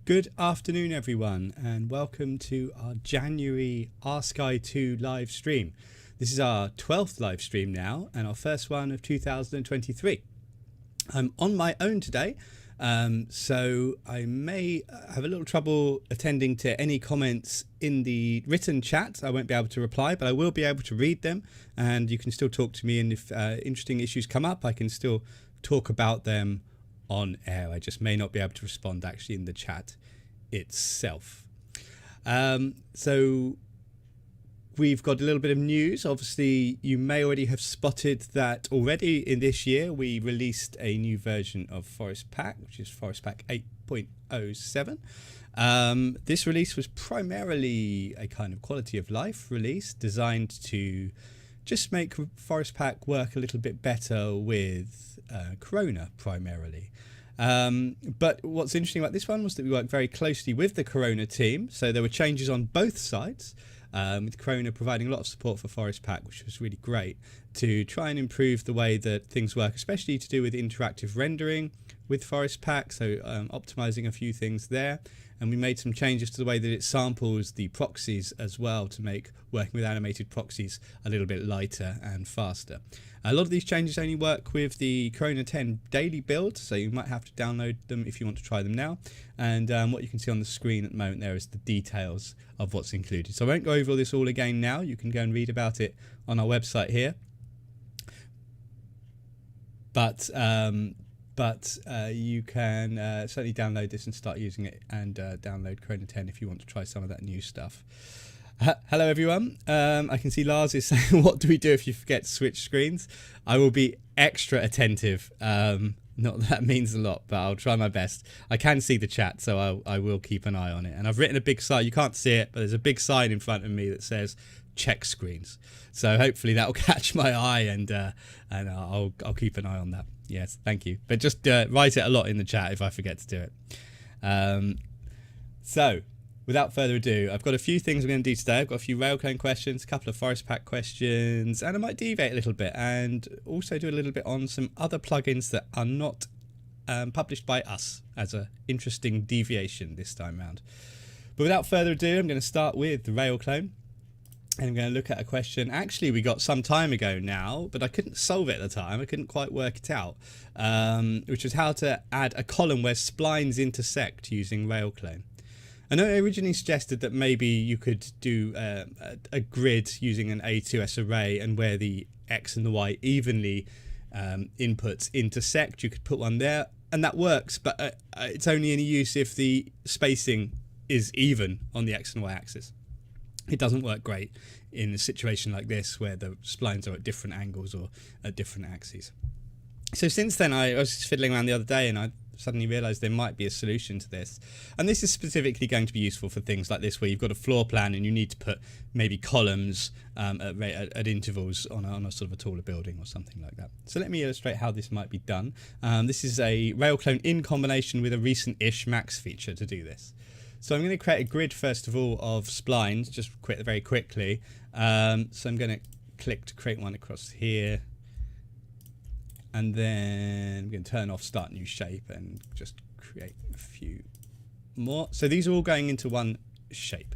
Good afternoon everyone and welcome to our January Ask iToo live stream. This is our 12th live stream now and our first one of 2023. I'm on my own today, so I may have a little trouble attending to any comments in the written chat. I won't be able to reply, but I will be able to read them and you can still talk to me, and if interesting issues come up I can still talk about them on air. I just may not be able to respond actually in the chat itself. So we've got a little bit of news. Obviously you may already have spotted that already in this year we released a new version of Forest Pack, which is Forest Pack 8.07. This release was primarily a kind of quality of life release designed to just make Forest Pack work a little bit better with Corona primarily. But what's interesting about this one was that we worked very closely with the Corona team, so there were changes on both sides, with Corona providing a lot of support for Forest Pack, which was really great, to try and improve the way that things work, especially to do with interactive rendering with Forest Pack, so optimizing a few things there. And we made some changes to the way that it samples the proxies as well to make working with animated proxies a little bit lighter and faster. A lot of these changes only work with the Corona 10 daily build, so you might have to download them if you want to try them now. And what you can see on the screen at the moment there is the details of what's included. So I won't go over this all again now. You can go and read about it on our website here. But you can certainly download this and start using it, and download Corona 10 if you want to try some of that new stuff. Hello everyone, I can see Lars is saying, what do we do if you forget to switch screens? I will be extra attentive. Not that means a lot, but I'll try my best. I can see the chat, so I will keep an eye on it. And I've written a big sign, you can't see it, but there's a big sign in front of me that says check screens. So hopefully that will catch my eye, and I'll keep an eye on that. Yes, thank you. But just write it a lot in the chat if I forget to do it. So without further ado, I've got a few things I'm going to do today. I've got a few RailClone questions, a couple of Forest Pack questions, and I might deviate a little bit and also do a little bit on some other plugins that are not published by us as an interesting deviation this time around. But without further ado, I'm going to start with RailClone. And I'm going to look at a question actually we got some time ago now, but I couldn't solve it at the time. I couldn't quite work it out, which was how to add a column where splines intersect using RailClone. I know I originally suggested that maybe you could do a grid using an A2S array, and where the X and the Y evenly inputs intersect, you could put one there, and that works, but it's only any use if the spacing is even on the X and Y axis. It doesn't work great in a situation like this where the splines are at different angles or at different axes. So since then I was just fiddling around the other day and I suddenly realised there might be a solution to this. And this is specifically going to be useful for things like this where you've got a floor plan and you need to put maybe columns at intervals on a sort of a taller building or something like that. So let me illustrate how this might be done. This is a RailClone in combination with a recent-ish Max feature to do this. So I'm going to create a grid first of all of splines, just very quickly. So I'm going to click to create one across here, and then I'm going to turn off start new shape and just create a few more. So these are all going into one shape.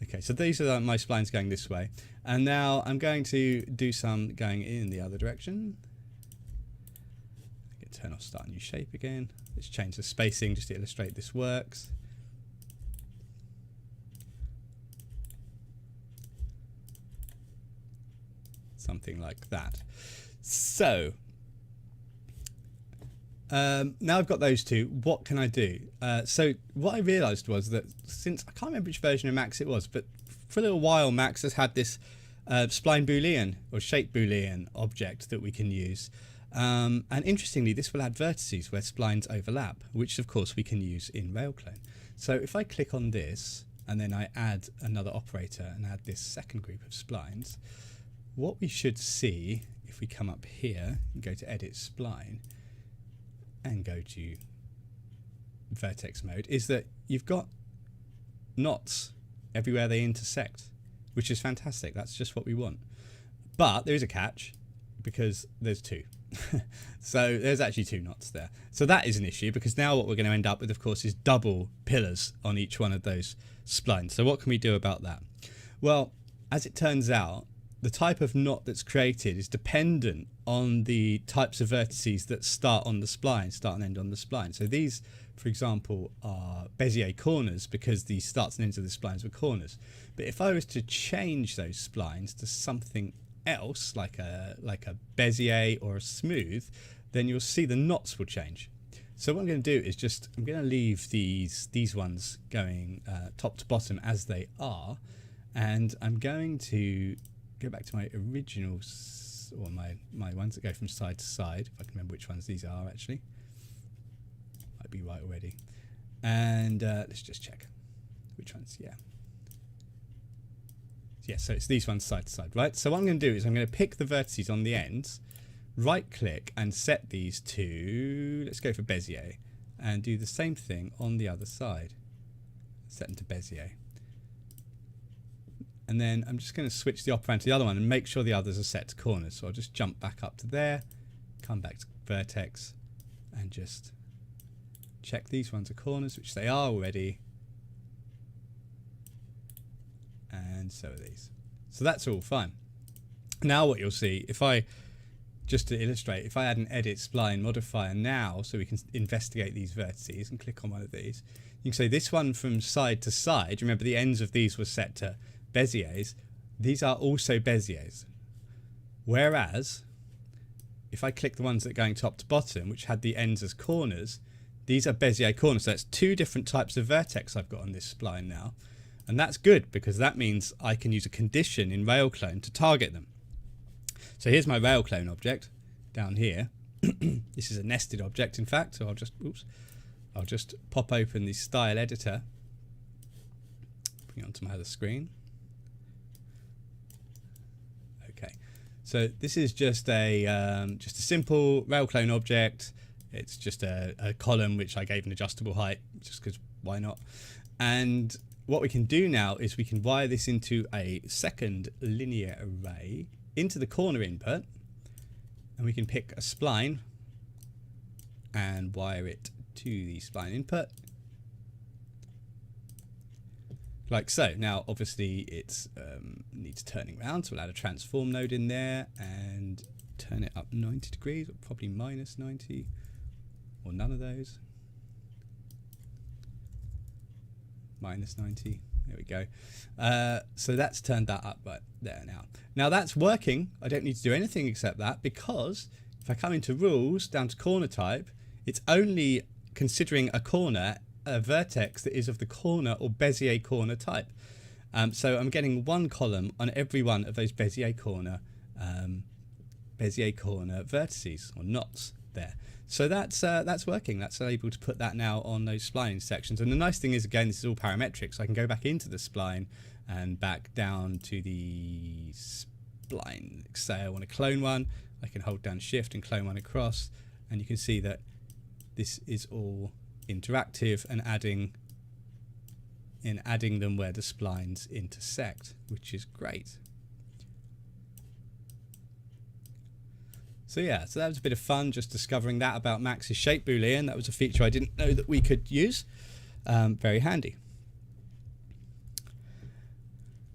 Okay, so these are my splines going this way, and now I'm going to do some going in the other direction. Turn off start new shape again. Let's change the spacing just to illustrate this works. Something like that. So now I've got those two, what can I do? So what I realized was that since I can't remember which version of Max it was, but for a little while Max has had this spline boolean or shape boolean object that we can use. And interestingly, this will add vertices where splines overlap, which of course we can use in RailClone. So if I click on this and then I add another operator and add this second group of splines, what we should see if we come up here and go to edit spline and go to vertex mode is that you've got knots everywhere they intersect, which is fantastic. That's just what we want. But there is a catch, because there's two. So there's actually 2 knots there. So that is an issue, because now what we're going to end up with, of course, is double pillars on each one of those splines. So what can we do about that? Well, as it turns out, the type of knot that's created is dependent on the types of vertices that start on the spline, start and end on the spline. So these, for example, are Bezier corners because the starts and ends of the splines were corners. But if I was to change those splines to something else, like a Bezier or a smooth, then you'll see the knots will change. So what I'm going to do is I'm going to leave these ones going top to bottom as they are, and I'm going to go back to my originals, or my ones that go from side to side, if I can remember which ones these are actually. Might be right already. And let's just check which ones. Yeah, so it's these ones side to side, right? So what I'm going to do is I'm going to pick the vertices on the ends, right click and set these to, let's go for Bezier, and do the same thing on the other side. Set them to Bezier. And then I'm just going to switch the operand to the other one and make sure the others are set to corners. So I'll just jump back up to there, come back to vertex, and just check these ones are corners, which they are already. And so are these. So that's all fine. Now what you'll see, if I, just to illustrate, if I add an edit spline modifier now, so we can investigate these vertices and click on one of these, you can say this one from side to side, remember the ends of these were set to Beziers, these are also Beziers. Whereas, if I click the ones that are going top to bottom, which had the ends as corners, these are Bezier corners. So that's 2 different types of vertex I've got on this spline now. And that's good, because that means I can use a condition in RailClone to target them. So here's my RailClone object down here. This is a nested object, in fact. So I'll just pop open the style editor, bring it onto my other screen. Okay, so this is just a simple RailClone object. It's just a column which I gave an adjustable height, just because why not? And what we can do now is we can wire this into a second linear array into the corner input, and we can pick a spline and wire it to the spline input like so. Now obviously it's needs turning around, so we'll add a transform node in there and turn it up 90 degrees, or probably minus 90, or none of those. Minus 90, there we go. So that's turned that up right there now. Now that's working. I don't need to do anything except that, because if I come into rules down to corner type, it's only considering a corner, a vertex that is of the corner or Bezier corner type. So I'm getting 1 column on every one of those Bezier corner vertices or knots there. So that's working. That's able to put that now on those spline sections. And the nice thing is, again, this is all parametric, so I can go back into the spline and back down to the spline. Say I want to clone one, I can hold down shift and clone one across, and you can see that this is all interactive and adding them where the splines intersect, which is great. So yeah, so that was a bit of fun, just discovering that about Max's shape boolean. That was a feature I didn't know that we could use. Very handy.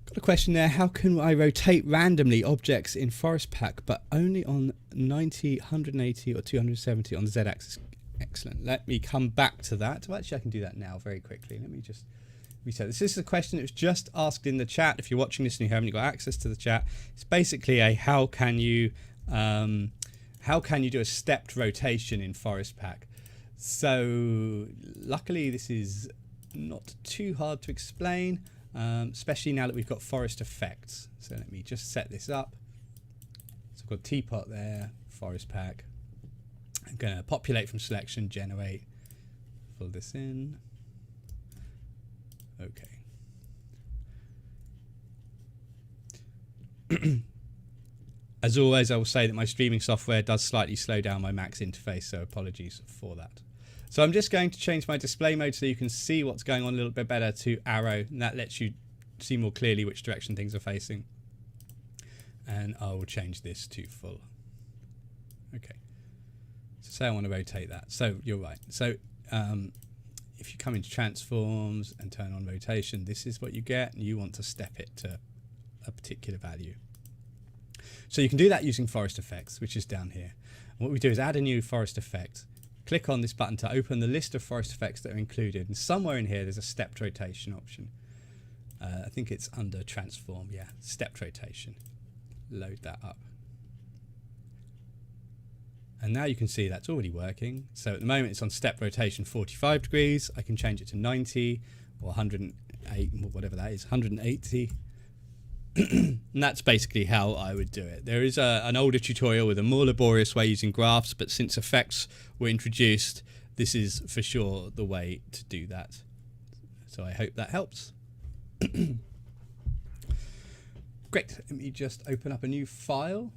Got a question there. How can I rotate randomly objects in Forest Pack, but only on 90, 180 or 270 on the Z-axis? Excellent. Let me come back to that. Well, actually, I can do that now very quickly. Let me just reset this. This is a question that was just asked in the chat. If you're watching this and you haven't got access to the chat, it's basically a how can you do a stepped rotation in Forest Pack? So luckily this is not too hard to explain, especially now that we've got forest effects. So let me just set this up. So I've got teapot there, Forest Pack. I'm going to populate from selection, generate, fill this in. Okay. As always, I will say that my streaming software does slightly slow down my Max interface, so apologies for that. So I'm just going to change my display mode so you can see what's going on a little bit better to arrow, and that lets you see more clearly which direction things are facing. And I will change this to full. Okay. So say I want to rotate that. So you're right. So if you come into transforms and turn on rotation, this is what you get, and you want to step it to a particular value. So you can do that using Forest Effects, which is down here. And what we do is add a new Forest Effect, click on this button to open the list of Forest Effects that are included, and somewhere in here there's a stepped rotation option. I think it's under transform, yeah, stepped rotation. Load that up. And now you can see that's already working. So at the moment it's on step rotation 45 degrees. I can change it to 90 or 108, whatever that is, 180. And that's basically how I would do it. There is an older tutorial with a more laborious way using graphs, but since effects were introduced, this is for sure the way to do that. So I hope that helps. Great, let me just open up a new file.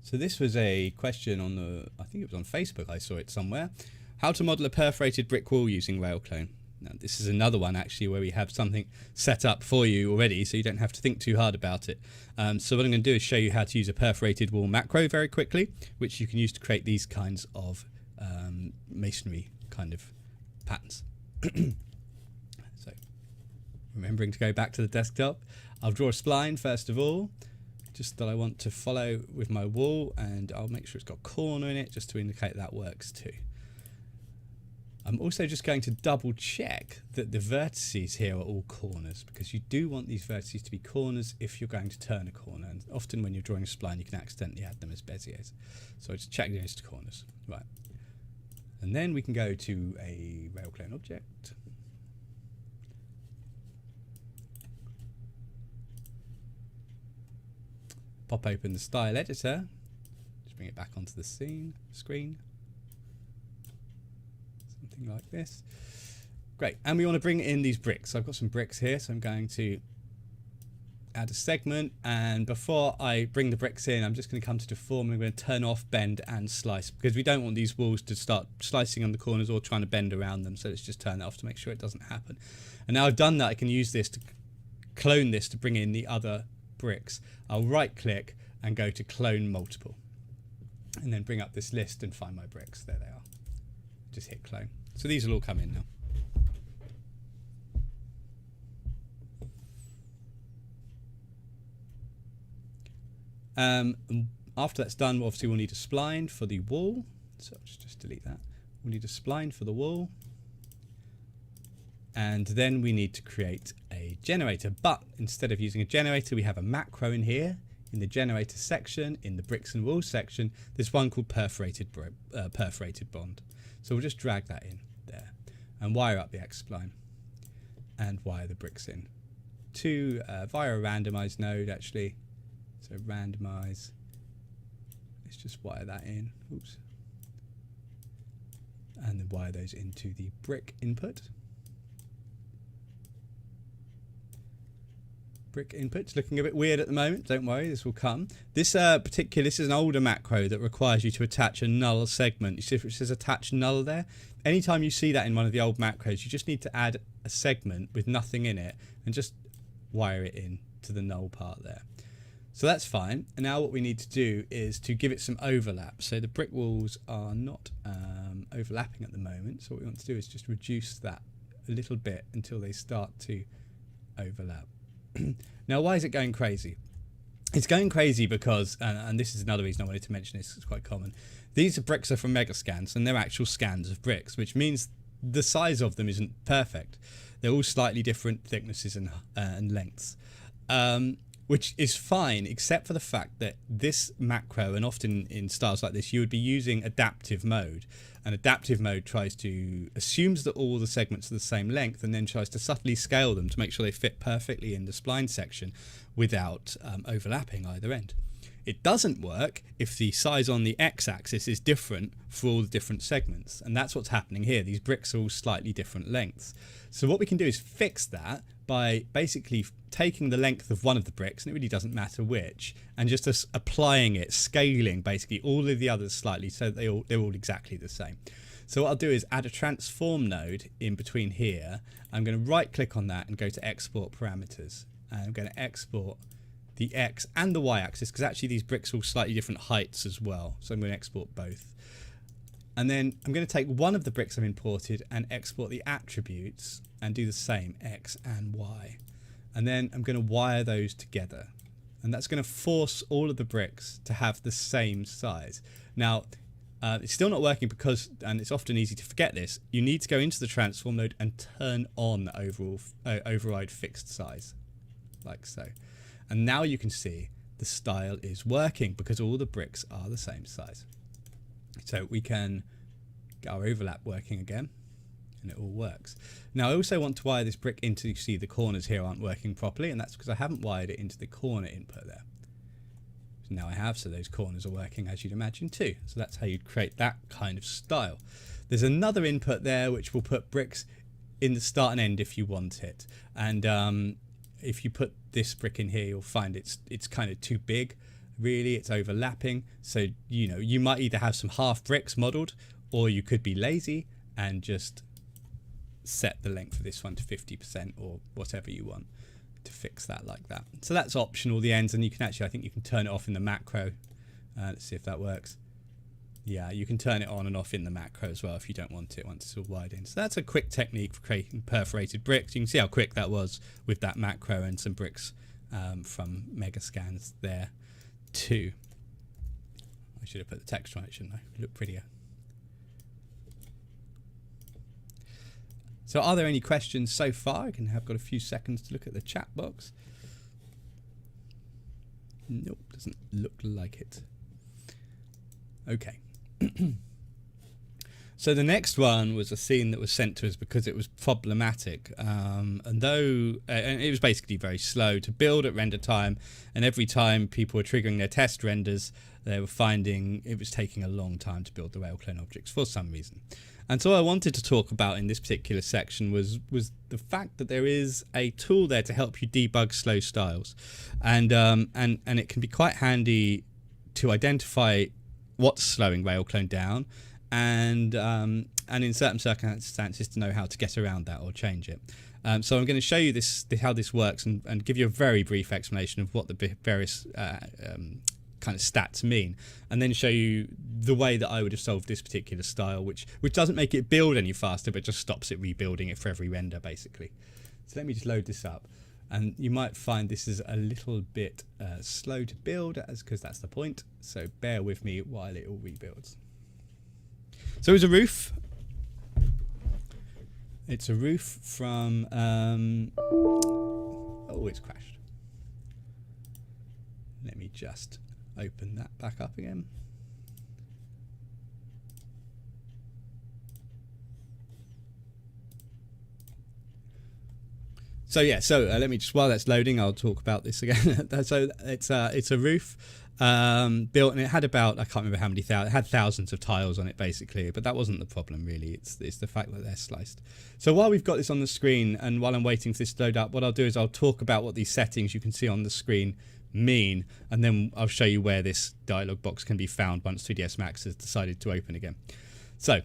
So this was a question on the, I think it was on Facebook, I saw it somewhere. How to model a perforated brick wall using RailClone. Now this is another one actually where we have something set up for you already, so you don't have to think too hard about it. So what I'm going to do is show you how to use a perforated wall macro very quickly, which you can use to create these kinds of masonry kind of patterns. So remembering to go back to the desktop, I'll draw a spline first of all, just that I want to follow with my wall, and I'll make sure it's got a corner in it just to indicate that works too. I'm also just going to double check that the vertices here are all corners, because you do want these vertices to be corners if you're going to turn a corner, and often when you're drawing a spline you can accidentally add them as beziers. So I just check those to corners. Right. And then we can go to a RailClone object. Pop open the style editor, just bring it back onto the screen, something like this. Great, and we want to bring in these bricks. So I've got some bricks here, so I'm going to add a segment, and before I bring the bricks in, I'm just going to come to deform, and I'm going to turn off bend and slice, because we don't want these walls to start slicing on the corners or trying to bend around them, so let's just turn that off to make sure it doesn't happen. And now I've done that, I can use this to clone this to bring in the other bricks. I'll right click and go to clone multiple, and then bring up this list and find my bricks. There they are. Just hit clone. So these will all come in now. After that's done, obviously we'll need a spline for the wall. So I'll just delete that. We'll need a spline for the wall. And then we need to create a generator, but instead of using a generator, we have a macro in here. In the generator section, in the bricks and walls section, there's one called perforated bond. So we'll just drag that in there and wire up the X spline and wire the bricks in via a randomized node actually. So randomize, let's just wire that in, oops, and then wire those into the brick input. Brick input's looking a bit weird at the moment. Don't worry, this will come. This this is an older macro that requires you to attach a null segment. You see if it says attach null there? Anytime you see that in one of the old macros, you just need to add a segment with nothing in it and just wire it in to the null part there. So that's fine. And now what we need to do is to give it some overlap. So the brick walls are not overlapping at the moment. So what we want to do is just reduce that a little bit until they start to overlap. Now, why is it going crazy? It's going crazy because, and this is another reason I wanted to mention this, it's quite common. These bricks are from Megascans, and they're actual scans of bricks, which means the size of them isn't perfect. They're all slightly different thicknesses and lengths, which is fine, except for the fact that this macro, and often in styles like this, you would be using adaptive mode. And adaptive mode assumes that all the segments are the same length and then tries to subtly scale them to make sure they fit perfectly in the spline section without overlapping either end. It doesn't work if the size on the x-axis is different for all the different segments, and that's what's happening here. These bricks are all slightly different lengths. So what we can do is fix that by basically taking the length of one of the bricks, and it really doesn't matter which, and just applying it, scaling basically all of the others slightly so they're all exactly the same. So what I'll do is add a transform node in between here. I'm going to right click on that and go to export parameters, and I'm going to export the X and the Y axis, because actually these bricks are all slightly different heights as well, so I'm going to export both. And then I'm going to take one of the bricks I've imported and export the attributes and do the same, X and Y. And then I'm going to wire those together, and that's going to force all of the bricks to have the same size. Now it's still not working because, and it's often easy to forget this, you need to go into the transform node and turn on override fixed size, like so. And now you can see the style is working because all the bricks are the same size. So we can get our overlap working again, and it all works. Now I also want to wire this brick into, you see the corners here aren't working properly, and that's because I haven't wired it into the corner input there. So now I have, so those corners are working as you'd imagine too. So that's how you'd create that kind of style. There's another input there which will put bricks in the start and end if you want it. And if you put this brick in here, you'll find it's kind of too big. Really, it's overlapping. So, you know, you might either have some half bricks modeled, or you could be lazy and just set the length of this one to 50% or whatever you want to fix that like that. So that's optional, the ends, and you can actually, I think you can turn it off in the macro. Let's see if that works. Yeah, you can turn it on and off in the macro as well if you don't want it once it's all wired in. So that's a quick technique for creating perforated bricks. You can see how quick that was with that macro and some bricks from Megascans there too. I should have put the text on it, shouldn't I? Look prettier. So are there any questions so far? I've got a few seconds to look at the chat box. Nope, doesn't look like it. Okay. So the next one was a scene that was sent to us because it was problematic, and it was basically very slow to build at render time, and every time people were triggering their test renders, they were finding it was taking a long time to build the RailClone objects for some reason. And so what I wanted to talk about in this particular section was the fact that there is a tool there to help you debug slow styles, and it can be quite handy to identify what's slowing RailClone down, and in certain circumstances to know how to get around that or change it. So I'm going to show you how this works and give you a very brief explanation of what the various kind of stats mean, and then show you the way that I would have solved this particular style, which doesn't make it build any faster, but just stops it rebuilding it for every render basically. So let me just load this up, and you might find this is a little bit slow to build, because that's the point, so bear with me while it all rebuilds. So it's a roof. It's a roof from oh, it's crashed. Let me just open that back up again. So yeah, let me just, while that's loading, I'll talk about this again. So it's a roof built, and it had about, I can't remember how many thousand, it had thousands of tiles on it basically, but that wasn't the problem really. It's the fact that they're sliced. So while we've got this on the screen, and while I'm waiting for this to load up, what I'll do is I'll talk about what these settings you can see on the screen mean, and then I'll show you where this dialog box can be found once 3ds Max has decided to open again. So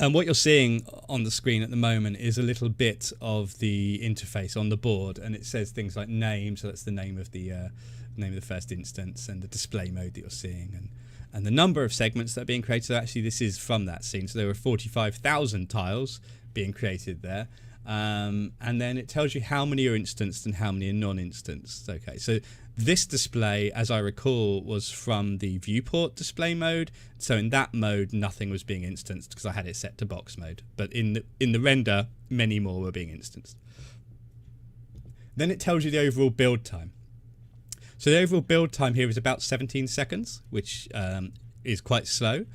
what you're seeing on the screen at the moment is a little bit of the interface on the board, and it says things like name, so that's the name of the first instance, and the display mode that you're seeing, and the number of segments that are being created. So actually this is from that scene, so there were 45,000 tiles being created there. And then it tells you how many are instanced and how many are non-instanced. Okay, so this display, as I recall, was from the viewport display mode. So in that mode, nothing was being instanced because I had it set to box mode. But in the render, many more were being instanced. Then it tells you the overall build time. So the overall build time here is about 17 seconds, which is quite slow.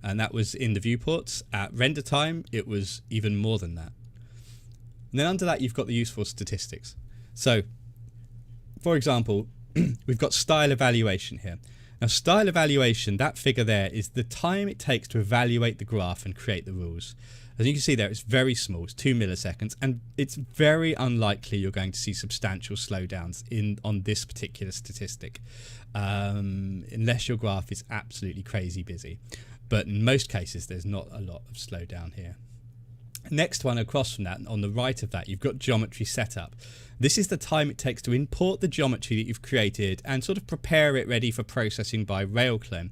And that was in the viewports. At render time, it was even more than that. And then under that, you've got the useful statistics. So, for example, we've got style evaluation here. Now style evaluation, that figure there is the time it takes to evaluate the graph and create the rules. As you can see there, it's very small, it's 2 milliseconds, and it's very unlikely you're going to see substantial slowdowns on this particular statistic, unless your graph is absolutely crazy busy. But in most cases, there's not a lot of slowdown here. Next one across from that, on the right of that, you've got geometry setup. This is the time it takes to import the geometry that you've created and sort of prepare it ready for processing by RailClone.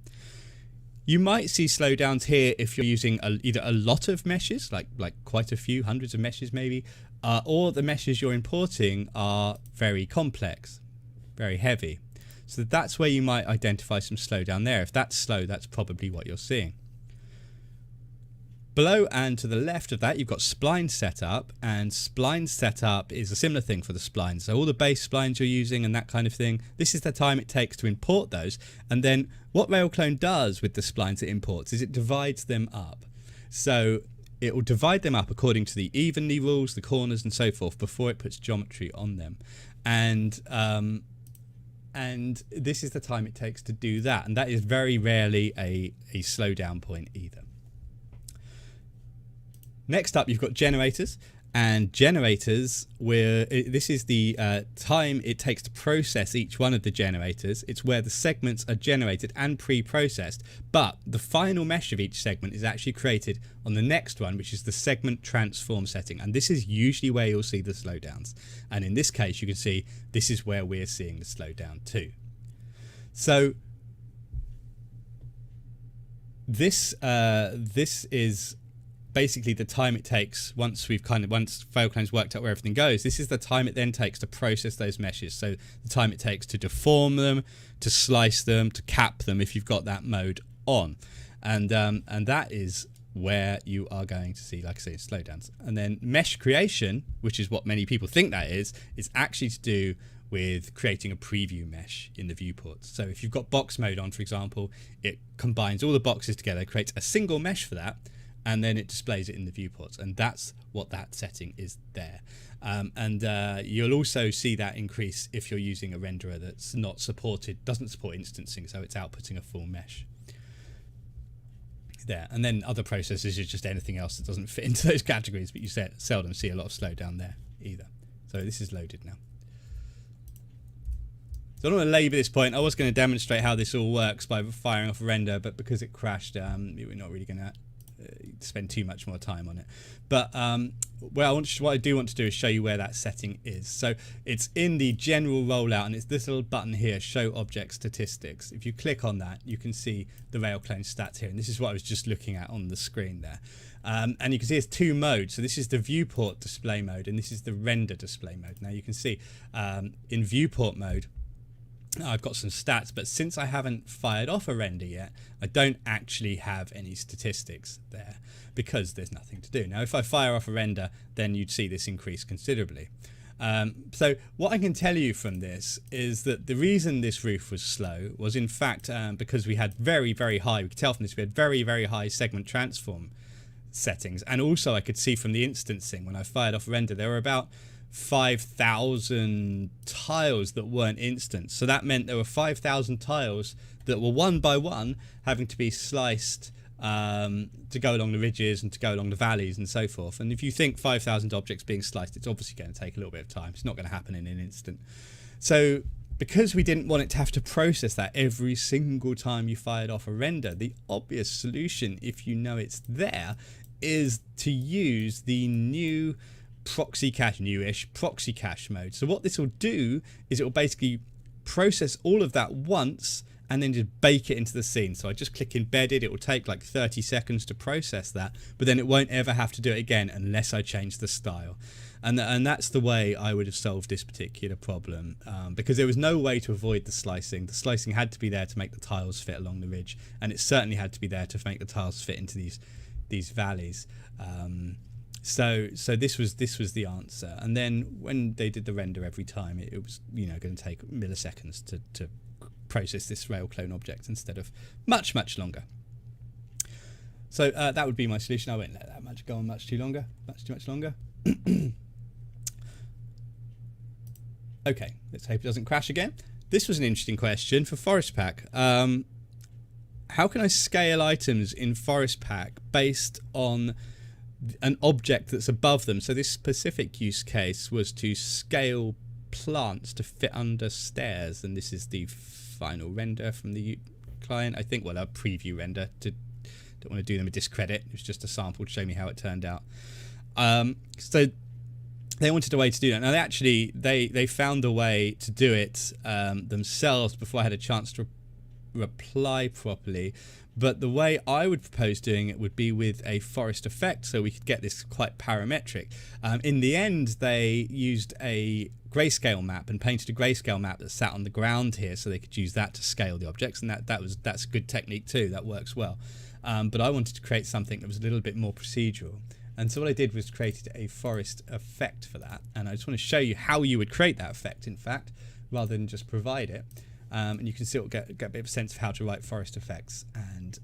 You might see slowdowns here if you're using either a lot of meshes, like quite a few, hundreds of meshes maybe, or the meshes you're importing are very complex, very heavy. So that's where you might identify some slowdown there. If that's slow, that's probably what you're seeing. Below and to the left of that, you've got spline setup, and spline setup is a similar thing for the splines. So all the base splines you're using and that kind of thing, this is the time it takes to import those. And then what RailClone does with the splines it imports is it divides them up. So it will divide them up according to the evenly rules, the corners and so forth, before it puts geometry on them. And this is the time it takes to do that. And that is very rarely a slowdown point either. Next up, you've got generators, and generators, this is the time it takes to process each one of the generators. It's where the segments are generated and pre-processed, but the final mesh of each segment is actually created on the next one, which is the segment transform setting, and this is usually where you'll see the slowdowns. And in this case, you can see this is where we're seeing the slowdown too. So this is basically the time it takes once RailClone's worked out where everything goes. This is the time it then takes to process those meshes. So the time it takes to deform them, to slice them, to cap them if you've got that mode on. And that is where you are going to see, like I say, slowdowns. And then mesh creation, which is what many people think that is actually to do with creating a preview mesh in the viewports. So if you've got box mode on, for example, it combines all the boxes together, creates a single mesh for that, and then it displays it in the viewports, and that's what that setting is there. You'll also see that increase if you're using a renderer that's not supported, doesn't support instancing, so it's outputting a full mesh there. And then other processes is just anything else that doesn't fit into those categories, but you seldom see a lot of slowdown there either. So this is loaded now. So I don't want to labour this point. I was going to demonstrate how this all works by firing off a render, but because it crashed, we're not really going to spend too much more time on it. But what I do want to do is show you where that setting is. So it's in the general rollout, and it's this little button here, show object statistics. If you click on that, you can see the RailClone stats here, and this is what I was just looking at on the screen there. And you can see it's two modes. So this is the viewport display mode, and this is the render display mode. Now you can see in viewport mode, I've got some stats, but since I haven't fired off a render yet, I don't actually have any statistics there because there's nothing to do. Now, if I fire off a render, then you'd see this increase considerably. So what I can tell you from this is that the reason this roof was slow was in fact because we had very, very high, we could tell from this, we had very, very high segment transform settings. And also I could see from the instancing when I fired off a render, there were about 5,000 tiles that weren't instant. So that meant there were 5,000 tiles that were one by one having to be sliced to go along the ridges and to go along the valleys and so forth. And if you think 5,000 objects being sliced, it's obviously going to take a little bit of time. It's not going to happen in an instant. So because we didn't want it to have to process that every single time you fired off a render, the obvious solution, if you know it's there, is to use the new proxy cache, newish proxy cache mode. So what this will do is it will basically process all of that once and then just bake it into the scene. So I just click embedded, it will take like 30 seconds to process that, but then it won't ever have to do it again unless I change the style. And that's the way I would have solved this particular problem, because there was no way to avoid the slicing. The slicing had to be there to make the tiles fit along the ridge, and it certainly had to be there to make the tiles fit into these valleys. So this was the answer. And then when they did the render every time, it was going to take milliseconds to process this RailClone object instead of much longer. So that would be my solution. I won't let that much go on much too much longer. Okay, let's hope it doesn't crash again. This was an interesting question for Forest Pack. How can I scale items in Forest Pack based on an object that's above them? So this specific use case was to scale plants to fit under stairs, and this is the final render from the client, I think. Well, a preview render. Don't want to do them a discredit. It was just a sample to show me how it turned out. So they wanted a way to do that. Now they found a way to do it themselves before I had a chance to reply properly. But the way I would propose doing it would be with a forest effect, so we could get this quite parametric. In the end, they used a grayscale map and painted a grayscale map that sat on the ground here, so they could use that to scale the objects, and that's a good technique too. That works well. But I wanted to create something that was a little bit more procedural. And so what I did was created a forest effect for that. And I just want to show you how you would create that effect, in fact, rather than just provide it. And you can still get a bit of a sense of how to write forest effects and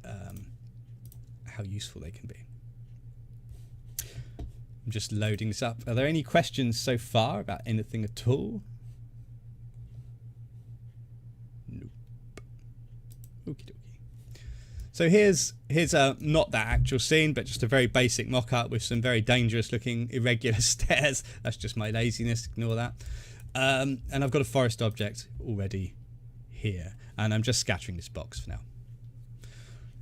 how useful they can be. I'm just loading this up. Are there any questions so far about anything at all? Nope. Okie dokie. So here's not that actual scene, but just a very basic mock-up with some very dangerous looking irregular stairs. That's just my laziness, ignore that. And I've got a forest object already here, and I'm just scattering this box for now.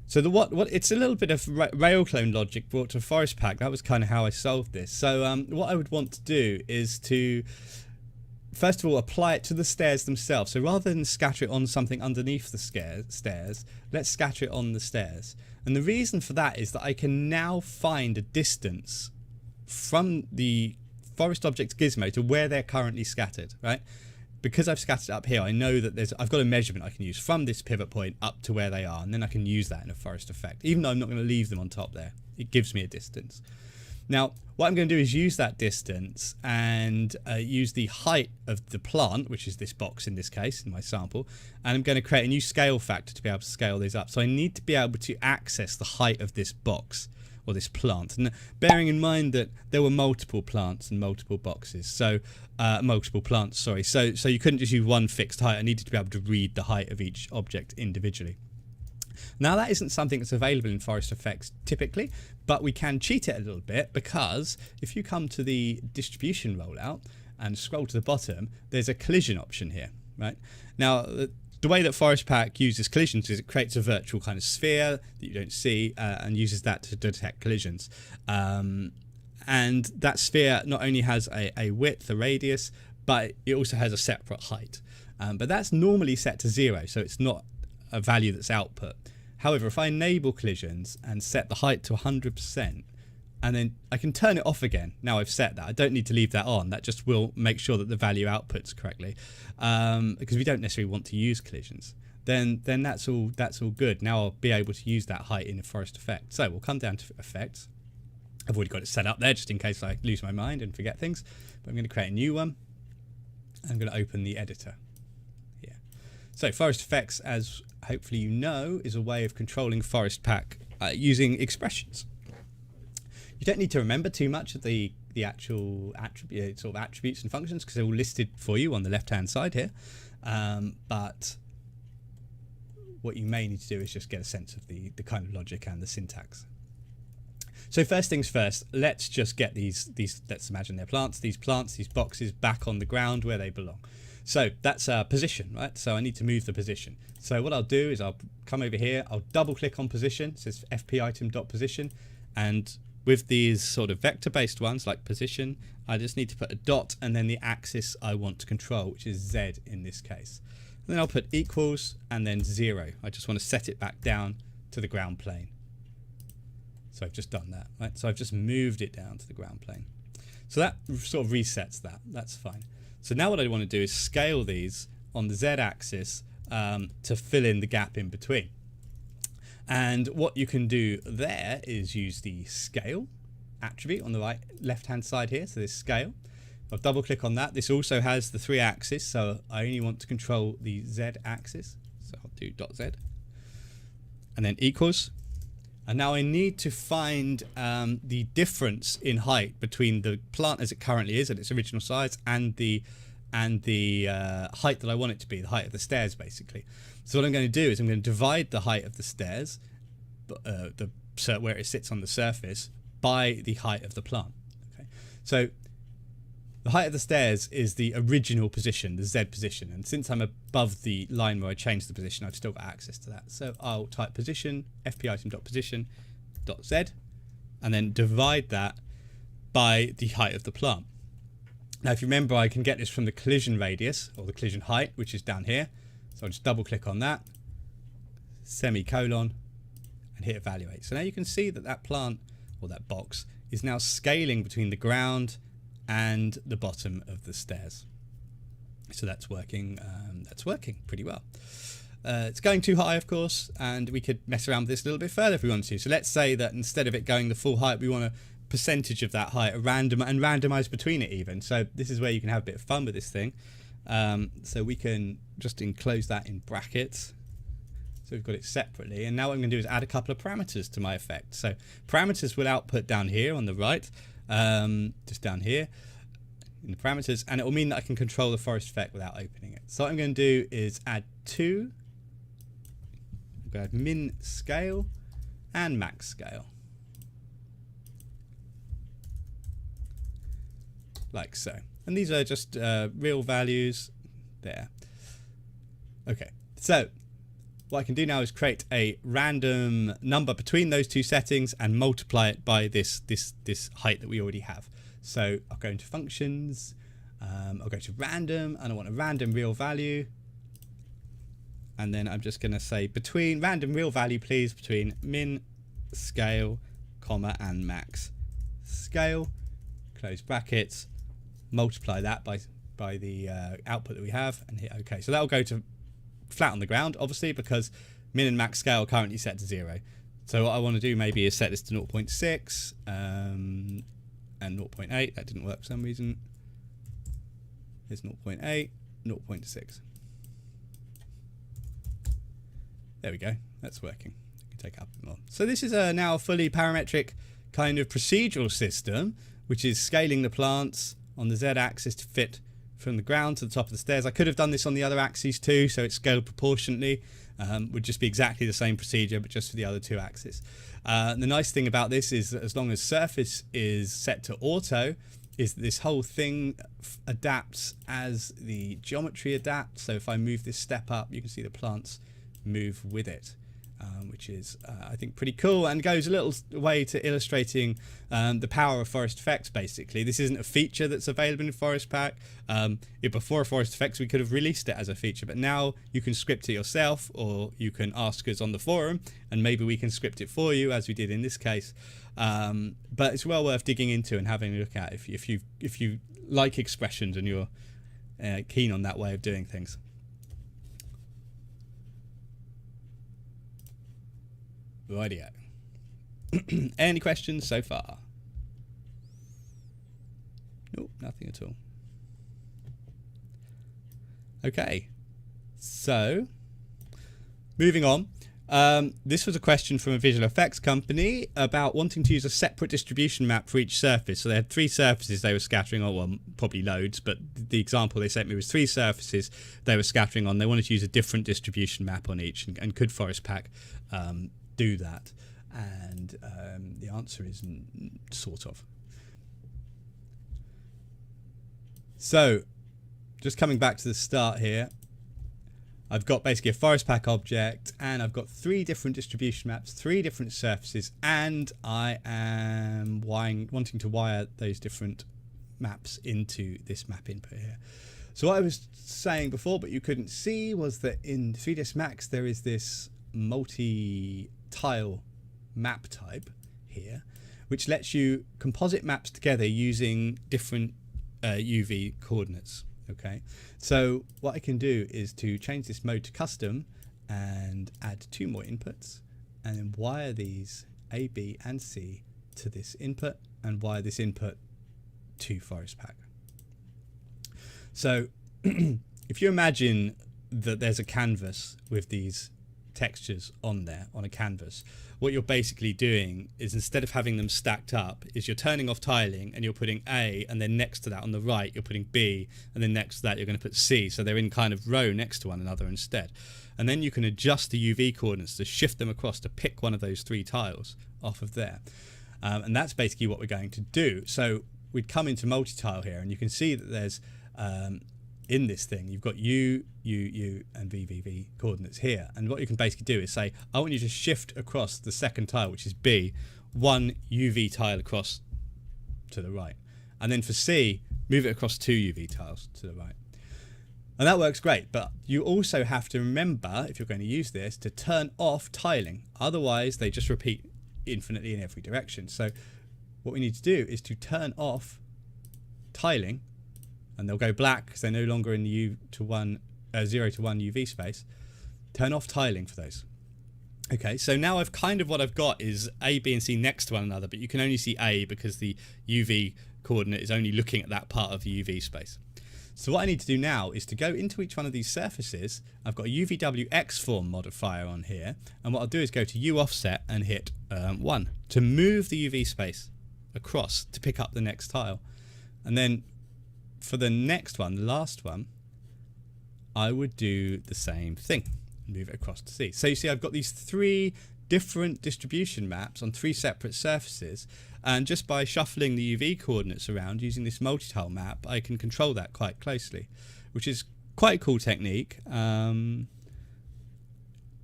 So the what it's a little bit of RailClone logic brought to Forest Pack. That was kind of how I solved this. So what I would want to do is to first of all apply it to the stairs themselves. So rather than scatter it on something underneath the stairs, let's scatter it on the stairs. And the reason for that is that I can now find a distance from the forest object gizmo to where they're currently scattered, right? Because I've scattered it up here, I know that I've got a measurement I can use from this pivot point up to where they are, and then I can use that in a forest effect. Even though I'm not going to leave them on top there, it gives me a distance. Now, what I'm going to do is use that distance and use the height of the plant, which is this box in this case, in my sample, and I'm going to create a new scale factor to be able to scale these up. So I need to be able to access the height of this box, or this plant, and bearing in mind that there were multiple plants and multiple boxes, so multiple plants, sorry, so you couldn't just use one fixed height. I needed to be able to read the height of each object individually. Now that isn't something that's available in Forest Effects typically, but we can cheat it a little bit, because if you come to the distribution rollout and scroll to the bottom, there's a collision option here, right? Now the way that Forest Pack uses collisions is it creates a virtual kind of sphere that you don't see and uses that to detect collisions. And that sphere not only has a width, a radius, but it also has a separate height. But that's normally set to 0, so it's not a value that's output. However, if I enable collisions and set the height to 100%, and then I can turn it off again. Now I've set that. I don't need to leave that on. That just will make sure that the value outputs correctly, because we don't necessarily want to use collisions. Then that's all good. Now I'll be able to use that height in a forest effect. So we'll come down to effects. I've already got it set up there just in case I lose my mind and forget things. But I'm going to create a new one. I'm going to open the editor here. So forest effects, as hopefully you know, is a way of controlling Forest Pack using expressions. You don't need to remember too much of the actual attributes and functions, because they're all listed for you on the left hand side here. But what you may need to do is just get a sense of the kind of logic and the syntax. So first things first, let's just get these let's imagine they're plants, these boxes back on the ground where they belong. So that's position, right? So I need to move the position. So what I'll do is I'll come over here, I'll double click on position, it says fp item.position, and with these sort of vector based ones like position, I just need to put a dot and then the axis I want to control, which is Z in this case. And then I'll put equals and then 0. I just want to set it back down to the ground plane. So I've just done that, right? So I've just moved it down to the ground plane. So that sort of resets that. That's fine. So now what I want to do is scale these on the Z axis to fill in the gap in between. And what you can do there is use the scale attribute on the left hand side here. So this scale, I'll double click on that. This also has the 3 axes, so I only want to control the Z axis. So I'll do .z and then equals. And now I need to find the difference in height between the plant as it currently is at its original size and the and the height that I want it to be, the height of the stairs basically. So what I'm going to do is I'm going to divide the height of the stairs, where it sits on the surface, by the height of the plant. Okay, so the height of the stairs is the original position, the Z position, and since I'm above the line where I changed the position, I've still got access to that. So I'll type position, fpitem.position.z, and then divide that by the height of the plant. Now, if you remember, I can get this from the collision radius, or the collision height, which is down here. So I'll just double click on that, semicolon, and hit evaluate. So now you can see that that plant, or that box, is now scaling between the ground and the bottom of the stairs. So that's working pretty well. It's going too high, of course, and we could mess around with this a little bit further if we wanted to. So let's say that instead of it going the full height, we want a percentage of that height, randomize between it even. So this is where you can have a bit of fun with this thing. So we can just enclose that in brackets. So we've got it separately, and now what I'm going to do is add a couple of parameters to my effect. So parameters will output down here on the right, just down here in the parameters, and it will mean that I can control the forest effect without opening it. So what I'm going to do is add two. I'm going to add min scale and max scale, like so. And these are just real values there. Okay, so what I can do now is create a random number between those two settings and multiply it by this height that we already have. So I'll go into functions, I'll go to random, and I want a random real value. And then I'm just going to say between random real value, please, between min scale, comma, and max scale, close brackets, multiply that by the output that we have, and hit OK. So that'll go to flat on the ground, obviously, because min and max scale are currently set to 0. So what I want to do maybe is set this to 0.6 and 0.8. That didn't work for some reason. Here's 0.8, 0.6. There we go. That's working. You can take it up a bit more. So this is now a fully parametric kind of procedural system, which is scaling the plants on the Z-axis to fit from the ground to the top of the stairs. I could have done this on the other axes too, so it's scaled proportionately. Would just be exactly the same procedure, but just for the other two axes. The nice thing about this is that as long as surface is set to auto, is that this whole thing adapts as the geometry adapts. So if I move this step up, you can see the plants move with it, which is I think pretty cool, and goes a little way to illustrating the power of Forest Effects. Basically, this isn't a feature that's available in Forest Pack. Before Forest Effects, we could have released it as a feature, but now you can script it yourself, or you can ask us on the forum, and maybe we can script it for you, as we did in this case. But it's well worth digging into and having a look at if you like expressions and you're keen on that way of doing things. Rightio. Any questions so far? Nope, nothing at all. Okay, so moving on. This was a question from a visual effects company about wanting to use a separate distribution map for each surface. So they had 3 surfaces they were scattering on, well, probably loads, but the example they sent me was 3 surfaces they were scattering on. They wanted to use a different distribution map on each, and could Forest Pack do that? And the answer is sort of. So just coming back to the start here, I've got basically a Forest Pack object, and I've got 3 different distribution maps, 3 different surfaces, and I am wanting to wire those different maps into this map input here. So what I was saying before, but you couldn't see, was that in 3ds Max there is this multi-tile map type here, which lets you composite maps together using different UV coordinates. Okay, so what I can do is to change this mode to custom and add 2 more inputs, and then wire these A, B, and C to this input, and wire this input to Forest Pack. So if you imagine that there's a canvas with these textures on there, on a canvas, what you're basically doing is, instead of having them stacked up, is you're turning off tiling and you're putting A, and then next to that on the right you're putting B, and then next to that you're going to put C, so they're in kind of row next to one another instead. And then you can adjust the UV coordinates to shift them across to pick one of those 3 tiles off of there. And that's basically what we're going to do. So we'd come into multi-tile here, and you can see that there's in this thing you've got U, and V coordinates here, and what you can basically do is say, I want you to shift across the second tile, which is B, 1 UV tile across to the right, and then for C, move it across 2 UV tiles to the right. And that works great, but you also have to remember, if you're going to use this, to turn off tiling, otherwise they just repeat infinitely in every direction. So what we need to do is to turn off tiling, and they'll go black because they're no longer in the 0 to 1 UV space. Turn off tiling for those. Okay, so now I've kind of, what I've got is A, B and C next to one another, but you can only see A because the UV coordinate is only looking at that part of the UV space. So what I need to do now is to go into each one of these surfaces. I've got a UVWX form modifier on here, and what I'll do is go to U offset and hit 1 to move the UV space across to pick up the next tile. And then for the next one, the last one, I would do the same thing, move it across to C. So you see I've got these 3 different distribution maps on 3 separate surfaces, and just by shuffling the UV coordinates around using this multi-tile map, I can control that quite closely, which is quite a cool technique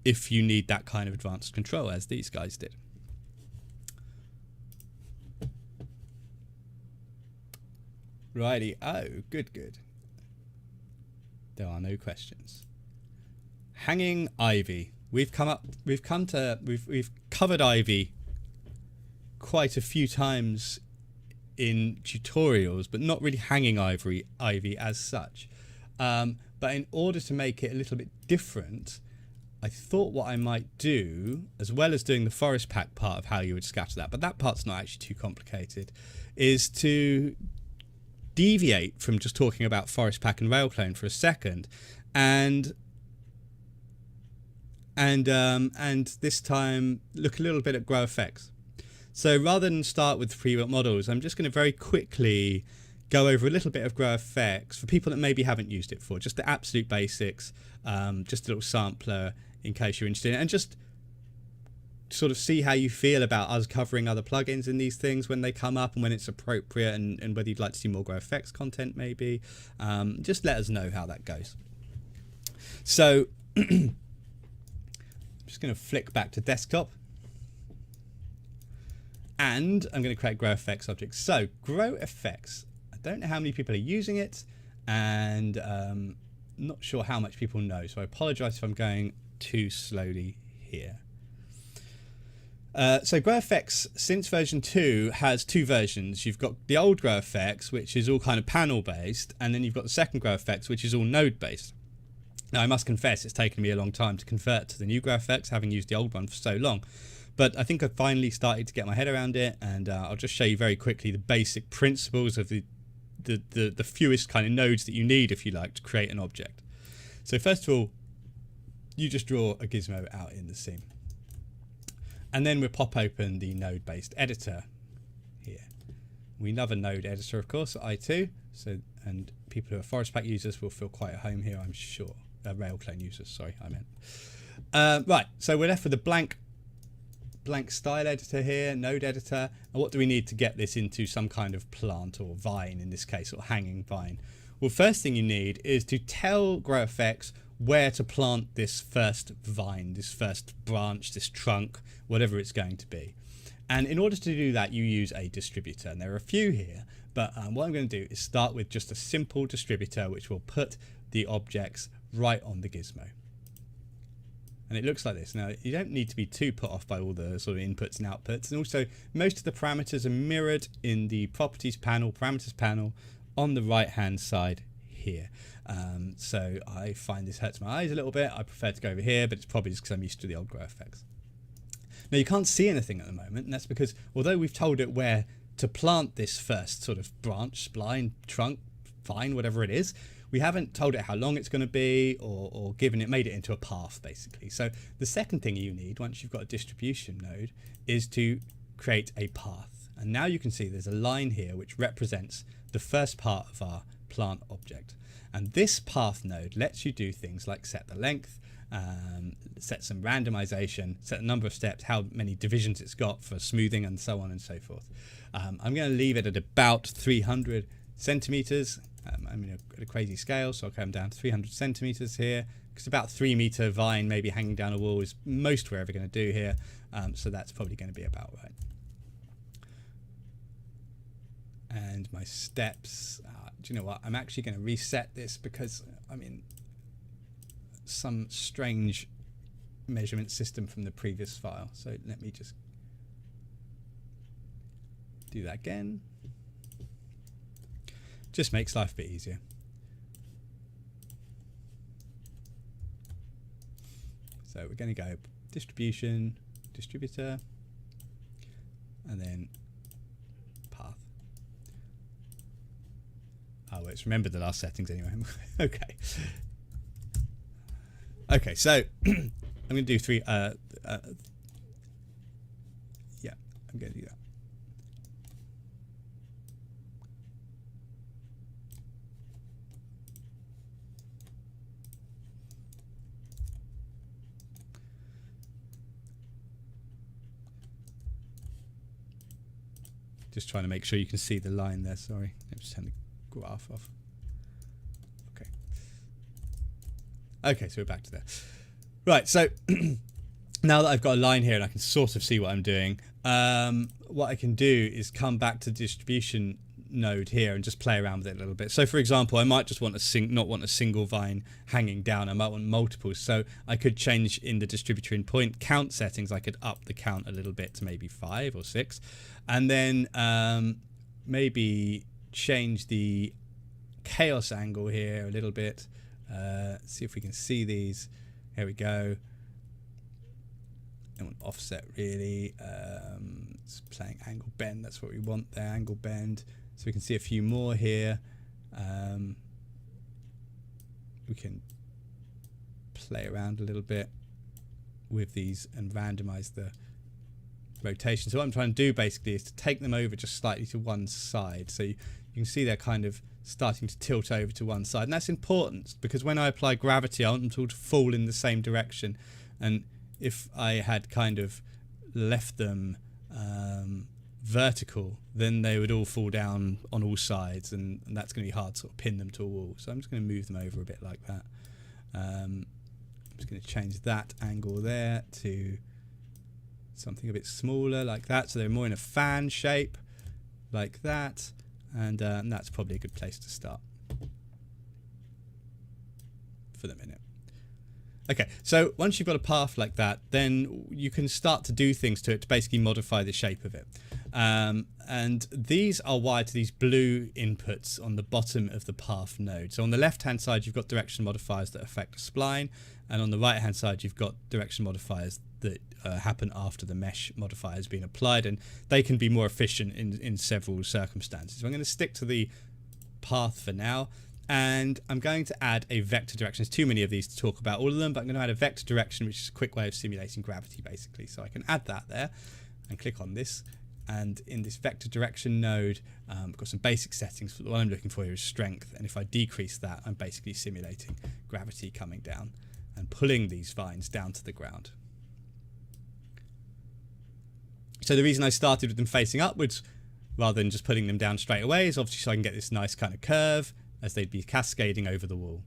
if you need that kind of advanced control, as these guys did. Righty, oh, good. There are no questions. Hanging ivy. We've covered ivy quite a few times in tutorials, but not really hanging ivy as such. But in order to make it a little bit different, I thought what I might do, as well as doing the forest pack part of how you would scatter that, but that part's not actually too complicated, is to deviate from just talking about forest pack and RailClone for a second, and this time look a little bit at GrowFX. So rather than start with pre-built models, I'm just going to very quickly go over a little bit of GrowFX for people that maybe haven't used it before, just the absolute basics, just a little sampler in case you're interested, and just sort of see how you feel about us covering other plugins in these things when they come up and when it's appropriate, and whether you'd like to see more GrowFX content maybe. Just let us know how that goes. So I'm just going to flick back to desktop, and I'm going to create GrowFX objects. So GrowFX, I don't know how many people are using it, and not sure how much people know, so I apologize if I'm going too slowly here. So GrowFX, since version 2, has 2 versions. You've got the old GrowFX, which is all kind of panel based, and then you've got the second GrowFX, which is all node based. Now I must confess it's taken me a long time to convert to the new GrowFX, having used the old one for so long, but I think I've finally started to get my head around it, and I'll just show you very quickly the basic principles of the fewest kind of nodes that you need, if you like, to create an object. So first of all, you just draw a gizmo out in the scene. And then we'll pop open the node-based editor here. We love a node editor, of course, at iToo. So, and people who are Forest Pack users will feel quite at home here, I'm sure. RailClone users, sorry, I meant. Right, so we're left with a blank style editor here, node editor. And what do we need to get this into some kind of plant, or vine in this case, or hanging vine? Well, first thing you need is to tell GrowFX where to plant this first vine, this first branch, this trunk, whatever it's going to be. And in order to do that, you use a distributor. And there are a few here, but what I'm going to do is start with just a simple distributor, which will put the objects right on the gizmo. And it looks like this. Now, you don't need to be too put off by all the sort of inputs and outputs. And also, most of the parameters are mirrored in the properties panel, parameters panel, on the right-hand side here. So I find this hurts my eyes a little bit. I prefer to go over here, but it's probably just because I'm used to the old GrowFX. Now you can't see anything at the moment, and that's because although we've told it where to plant this first sort of branch, spline, trunk, vine, whatever it is, we haven't told it how long it's going to be or made it into a path basically. So the second thing you need once you've got a distribution node is to create a path. And now you can see there's a line here which represents the first part of our plant object. And this path node lets you do things like set the length, set some randomization, set the number of steps, how many divisions it's got for smoothing, and so on and so forth. I'm going to leave it at about 300 centimeters. I'm at a crazy scale, so I'll come down to 300 centimeters here, because about 3 meter vine maybe hanging down a wall is most we're ever going to do here. So that's probably going to be about right. And my steps, do you know what? I'm actually going to reset this because I'm in some strange measurement system from the previous file. So let me just do that again. Just makes life a bit easier. So we're going to go distribution, distributor, and then path. Oh, it's remembered the last settings anyway. Okay. Okay, so I'm going to do three. Yeah, I'm going to do that. Just trying to make sure you can see the line there. Sorry, let me just turn the graph off. Okay. Okay, so we're back to there. Right, so now that I've got a line here and I can sort of see what I'm doing, what I can do is come back to the distribution node here and just play around with it a little bit. So for example, I might just want not want a single vine hanging down. I might want multiples. So I could change in the distributor in point count settings. I could up the count a little bit to maybe 5 or 6, and then maybe change the chaos angle here a little bit. See if we can see these. Here we go. I want offset really. It's playing angle bend. That's what we want there. Angle bend. So we can see a few more here. We can play around a little bit with these and randomize the rotation. So what I'm trying to do basically is to take them over just slightly to one side. So you can see they're kind of starting to tilt over to one side. And that's important because when I apply gravity, I want them to fall in the same direction. And if I had kind of left them vertical, then they would all fall down on all sides, and that's going to be hard to sort of pin them to a wall. So I'm just going to move them over a bit like that. I'm just going to change that angle there to something a bit smaller like that, so they're more in a fan shape like that, and that's probably a good place to start for the minute. Okay, so once you've got a path like that, then you can start to do things to it to basically modify the shape of it. And these are wired to these blue inputs on the bottom of the path node. So on the left-hand side, you've got direction modifiers that affect a spline, and on the right-hand side, you've got direction modifiers that happen after the mesh modifier has been applied, and they can be more efficient in several circumstances. So I'm going to stick to the path for now. And I'm going to add a vector direction. There's too many of these to talk about all of them, but I'm going to add a vector direction, which is a quick way of simulating gravity, basically. So I can add that there and click on this. And in this vector direction node, I've got some basic settings. What I'm looking for here is strength. And if I decrease that, I'm basically simulating gravity coming down and pulling these vines down to the ground. So the reason I started with them facing upwards rather than just putting them down straight away is obviously so I can get this nice kind of curve as they'd be cascading over the wall.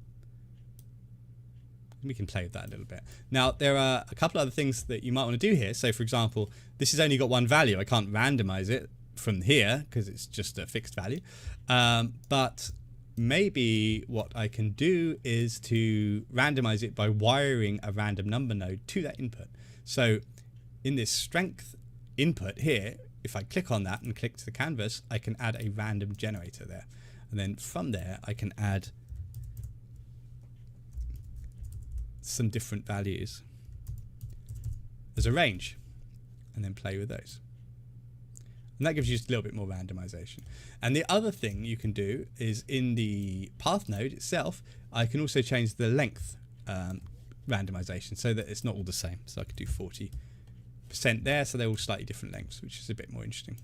We can play with that a little bit. Now, there are a couple other things that you might want to do here. So, for example, this has only got one value. I can't randomize it from here because it's just a fixed value. But maybe what I can do is to randomize it by wiring a random number node to that input. So, in this strength input here, if I click on that and click to the canvas, I can add a random generator there. And then from there, I can add some different values as a range and then play with those. And that gives you just a little bit more randomization. And the other thing you can do is in the path node itself, I can also change the length randomization so that it's not all the same. So I could do 40% there, so they're all slightly different lengths, which is a bit more interesting.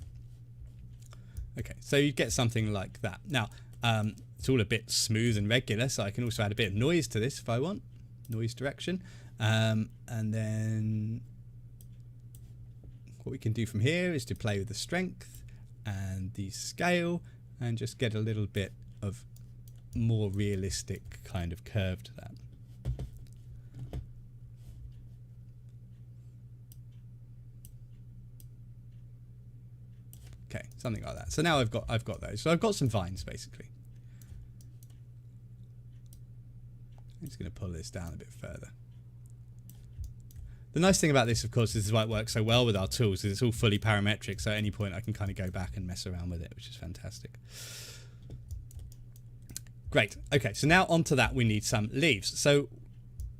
Okay, so you get something like that. Now, it's all a bit smooth and regular, so I can also add a bit of noise to this if I want, noise direction. And then what we can do from here is to play with the strength and the scale and just get a little bit of more realistic kind of curve to that. Okay, something like that. So now I've got those. So I've got some vines basically. I'm just going to pull this down a bit further. The nice thing about this, of course, is why it works so well with our tools, is it's all fully parametric, so at any point I can kind of go back and mess around with it, which is fantastic. Great. Okay, so now onto that we need some leaves. So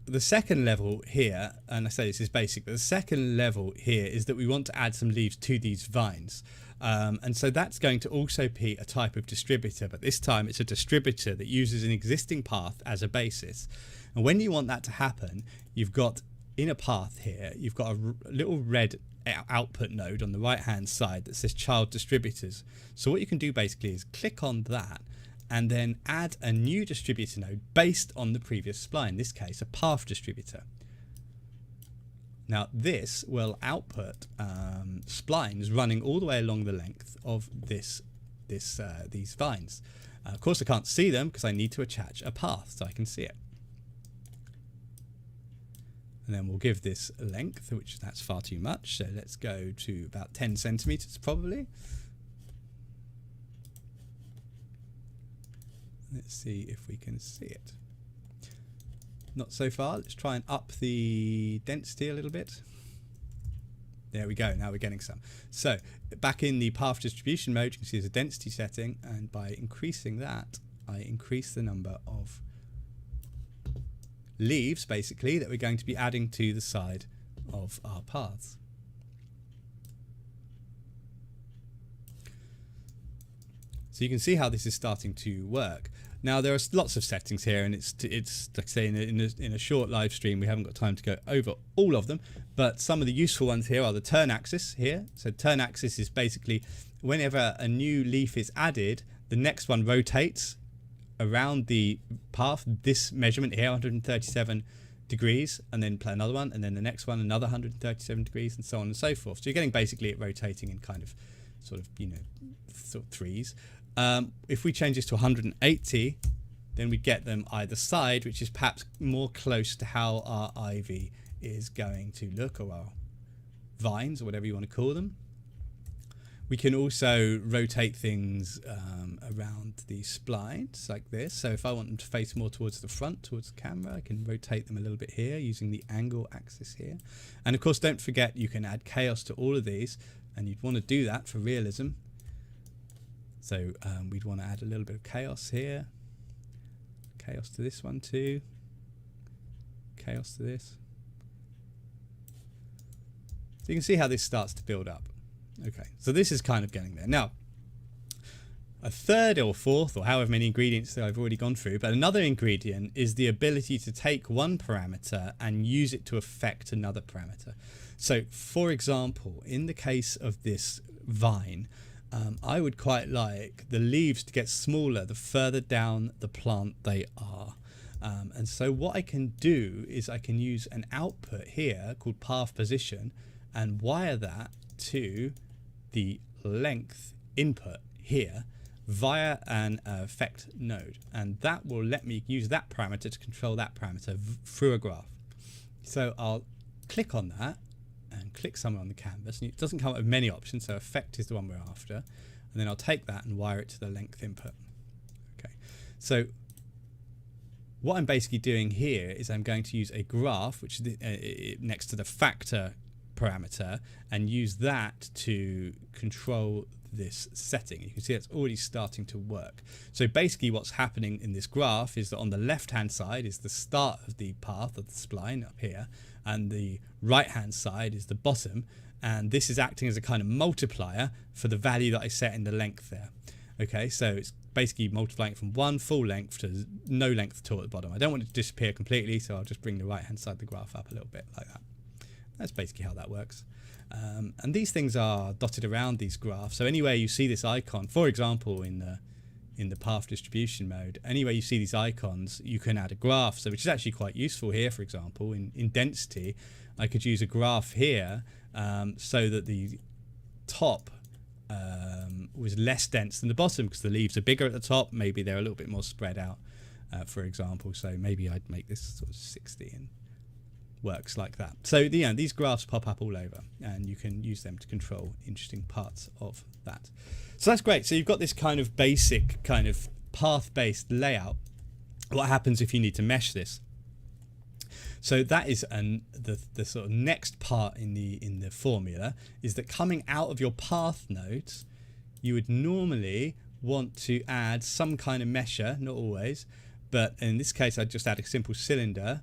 the second level here, and I say this is basic, but the second level here is that we want to add some leaves to these vines. And so that's going to also be a type of distributor, but this time it's a distributor that uses an existing path as a basis. And when you want that to happen, you've got in a path here, you've got a little red output node on the right hand side that says child distributors. So what you can do basically is click on that and then add a new distributor node based on the previous spline, in this case a path distributor. Now this will output splines running all the way along the length of these vines. Of course I can't see them because I need to attach a path so I can see it. And then we'll give this a length, which that's far too much, so let's go to about 10 centimeters probably. Let's see if we can see it. Not so far. Let's try and up the density a little bit. There we go. Now we're getting some. So back in the path distribution mode, you can see there's a density setting, and by increasing that, I increase the number of leaves basically that we're going to be adding to the side of our paths. So you can see how this is starting to work. Now there are lots of settings here, and it's like I say, in a short live stream we haven't got time to go over all of them, but some of the useful ones here are the turn axis here. So turn axis is basically whenever a new leaf is added, the next one rotates around the path, this measurement here, 137 degrees, and then play another one, and then the next one another 137 degrees, and so on and so forth. So you're getting basically it rotating in kind of sort of, you know, sort of threes. If we change this to 180, then we get them either side, which is perhaps more close to how our ivy is going to look, or our vines, or whatever you want to call them. We can also rotate things around the splines like this. So if I want them to face more towards the front, towards the camera, I can rotate them a little bit here using the angle axis here. And of course, don't forget you can add chaos to all of these, and you'd want to do that for realism. So we'd want to add a little bit of chaos here, chaos to this one too, chaos to this. So you can see how this starts to build up. Okay, so this is kind of getting there. Now, a third or fourth, or however many ingredients that I've already gone through, but another ingredient is the ability to take one parameter and use it to affect another parameter. So, for example, in the case of this vine, I would quite like the leaves to get smaller the further down the plant they are. And so what I can do is I can use an output here called path position and wire that to the length input here via an effect node, and that will let me use that parameter to control that parameter through a graph. So I'll click on that and click somewhere on the canvas, and it doesn't come up with many options, so effect is the one we're after, and then I'll take that and wire it to the length input. Okay, so what I'm basically doing here is I'm going to use a graph which is next to the factor parameter and use that to control this setting. You can see it's already starting to work. So basically what's happening in this graph is that on the left hand side is the start of the path of the spline up here, and the right hand side is the bottom, and this is acting as a kind of multiplier for the value that I set in the length there. Okay, so it's basically multiplying from one full length to no length at all at the bottom. I don't want it to disappear completely, so I'll just bring the right hand side of the graph up a little bit like that. That's basically how that works. And these things are dotted around these graphs. So anywhere you see this icon, for example, in the path distribution mode, anywhere you see these icons, you can add a graph. So which is actually quite useful here. For example, in density, I could use a graph here so that the top was less dense than the bottom because the leaves are bigger at the top. Maybe they're a little bit more spread out, for example. So maybe I'd make this sort of 60 and works like that. So these graphs pop up all over, and you can use them to control interesting parts of that. So that's great. So you've got this kind of basic kind of path-based layout. What happens if you need to mesh this? So that is the sort of next part in the formula is that coming out of your path nodes, you would normally want to add some kind of mesher, not always, but in this case I'd just add a simple cylinder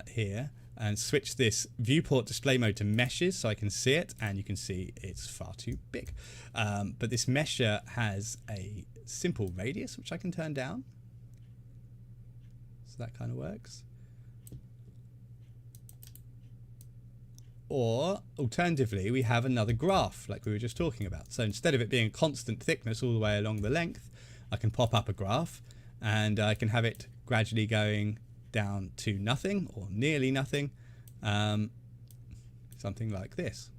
here and switch this viewport display mode to meshes so I can see it, and you can see it's far too big. But this mesher has a simple radius which I can turn down, so that kind of works. Or alternatively, we have another graph like we were just talking about. So instead of it being a constant thickness all the way along the length, I can pop up a graph and I can have it gradually going down to nothing or nearly nothing, something like this.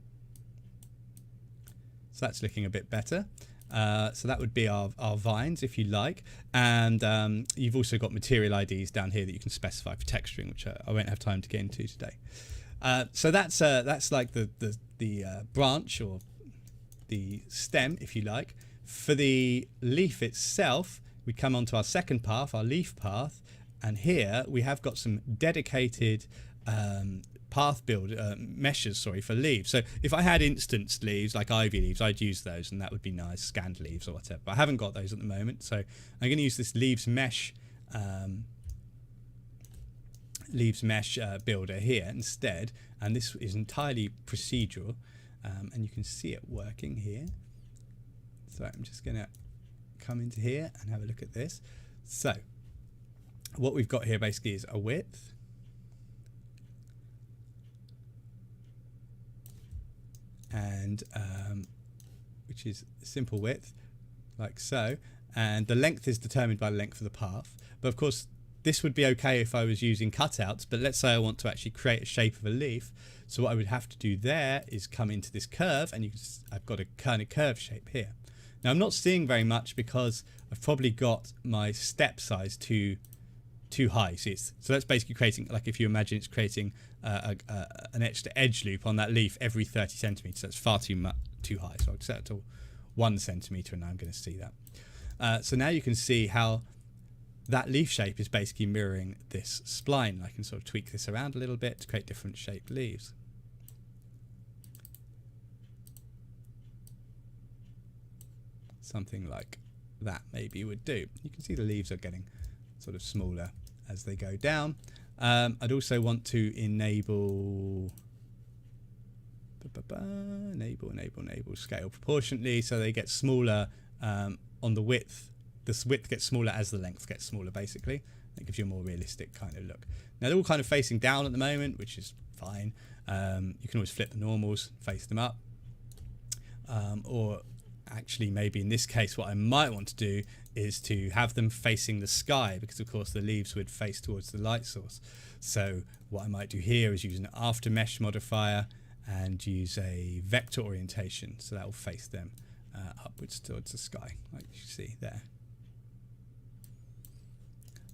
So that's looking a bit better. So that would be our vines, if you like, and you've also got material IDs down here that you can specify for texturing, which I won't have time to get into today. So that's like the branch or the stem, if you like. For the leaf itself, we come onto our second path, our leaf path, and here we have got some dedicated path build meshes, for leaves. So if I had instanced leaves like ivy leaves, I'd use those, and that would be nice, scanned leaves or whatever. But I haven't got those at the moment, so I'm going to use this leaves mesh builder here instead, and this is entirely procedural, and you can see it working here. So I'm just going to come into here and have a look at this. So what we've got here basically is a width, and which is simple width like so, and the length is determined by the length of the path. But of course this would be okay if I was using cutouts, but let's say I want to actually create a shape of a leaf. So what I would have to do there is come into this curve, and I've got a kind of curve shape here. Now I'm not seeing very much because I've probably got my step size too high. So that's basically creating, like if you imagine it's creating an edge to edge loop on that leaf every 30 centimeters. That's far too high. So I'll set it to 1 centimeter, and now I'm going to see that. So now you can see how that leaf shape is basically mirroring this spline. I can sort of tweak this around a little bit to create different shaped leaves. Something like that maybe would do. You can see the leaves are getting sort of smaller as they go down. I'd also want to enable scale proportionately, so they get smaller on the width. This width gets smaller as the length gets smaller, basically. It gives you a more realistic kind of look. Now they're all kind of facing down at the moment, which is fine. You can always flip the normals, face them up. Or actually maybe in this case what I might want to do is to have them facing the sky, because of course the leaves would face towards the light source. So what I might do here is use an after mesh modifier and use a vector orientation, so that will face them upwards towards the sky, like you see there.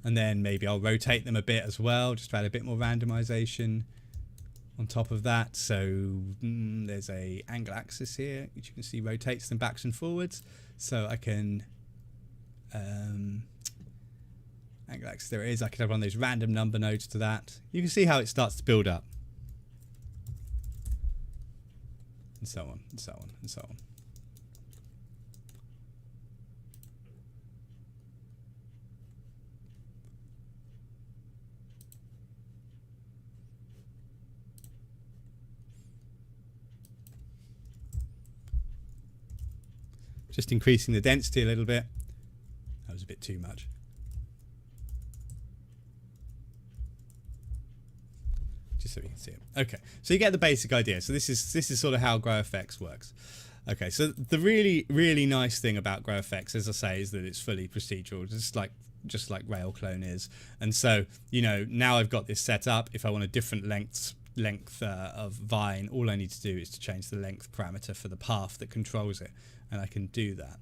And then maybe I'll rotate them a bit as well, just to add a bit more randomization on top of that. So there's a angle axis here, which you can see rotates them backs and forwards. So I can angle axis, there it is. I could have one of those random number nodes to that. You can see how it starts to build up. and so on, and so on, and so on. Just increasing the density a little bit. That was a bit too much. Just so we can see it. Okay, so you get the basic idea. So this is sort of how GrowFX works. Okay, so the really nice thing about GrowFX, as I say, is that it's fully procedural, just like RailClone is. And so, you know, now I've got this set up. If I want a different length of vine, all I need to do is to change the length parameter for the path that controls it, and I can do that.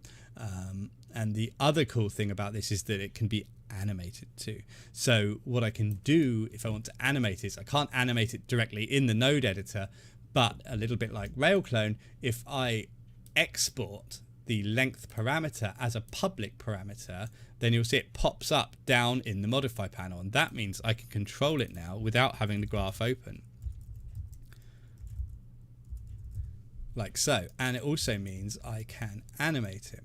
And the other cool thing about this is that it can be animated too. So what I can do if I want to animate is, I can't animate it directly in the node editor, but a little bit like RailClone, if I export the length parameter as a public parameter, then you'll see it pops up down in the modify panel, and that means I can control it now without having the graph open. Like so. And it also means I can animate it.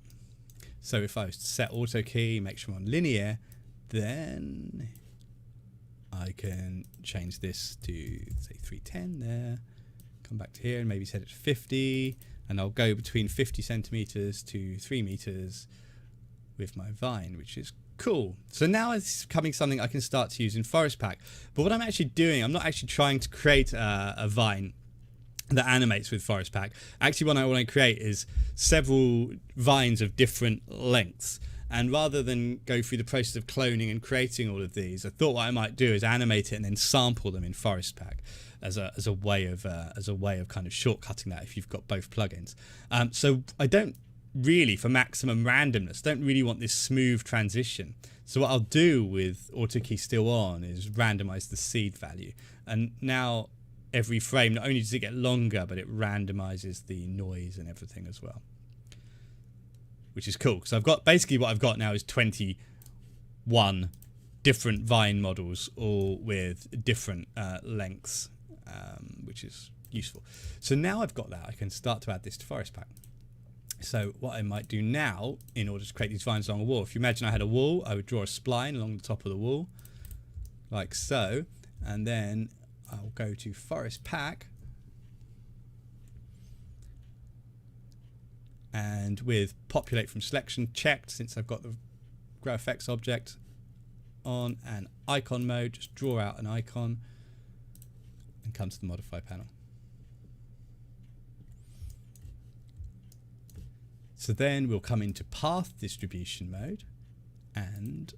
So if I was to set auto key, make sure I'm on linear, then I can change this to say 310 there, come back to here and maybe set it to 50, and I'll go between 50 centimeters to 3 meters with my vine, which is cool. So now it's becoming something I can start to use in Forest Pack. But what I'm actually doing, I'm not actually trying to create a vine that animates with Forest Pack. Actually, what I want to create is several vines of different lengths. And rather than go through the process of cloning and creating all of these, I thought what I might do is animate it and then sample them in Forest Pack as a way of kind of shortcutting that if you've got both plugins. So I don't really, for maximum randomness, don't really want this smooth transition. So what I'll do with auto key still on is randomize the seed value, and now every frame, not only does it get longer, but it randomizes the noise and everything as well, which is cool. So I've got, basically what I've got now is 21 different vine models, all with different lengths, which is useful. So now I've got that, I can start to add this to Forest Pack. So what I might do now, in order to create these vines along a wall, if you imagine I had a wall, I would draw a spline along the top of the wall, like so, and then I'll go to Forest Pack, and with populate from selection checked, since I've got the GrowFX object on, and icon mode, just draw out an icon and come to the modify panel. So then we'll come into path distribution mode and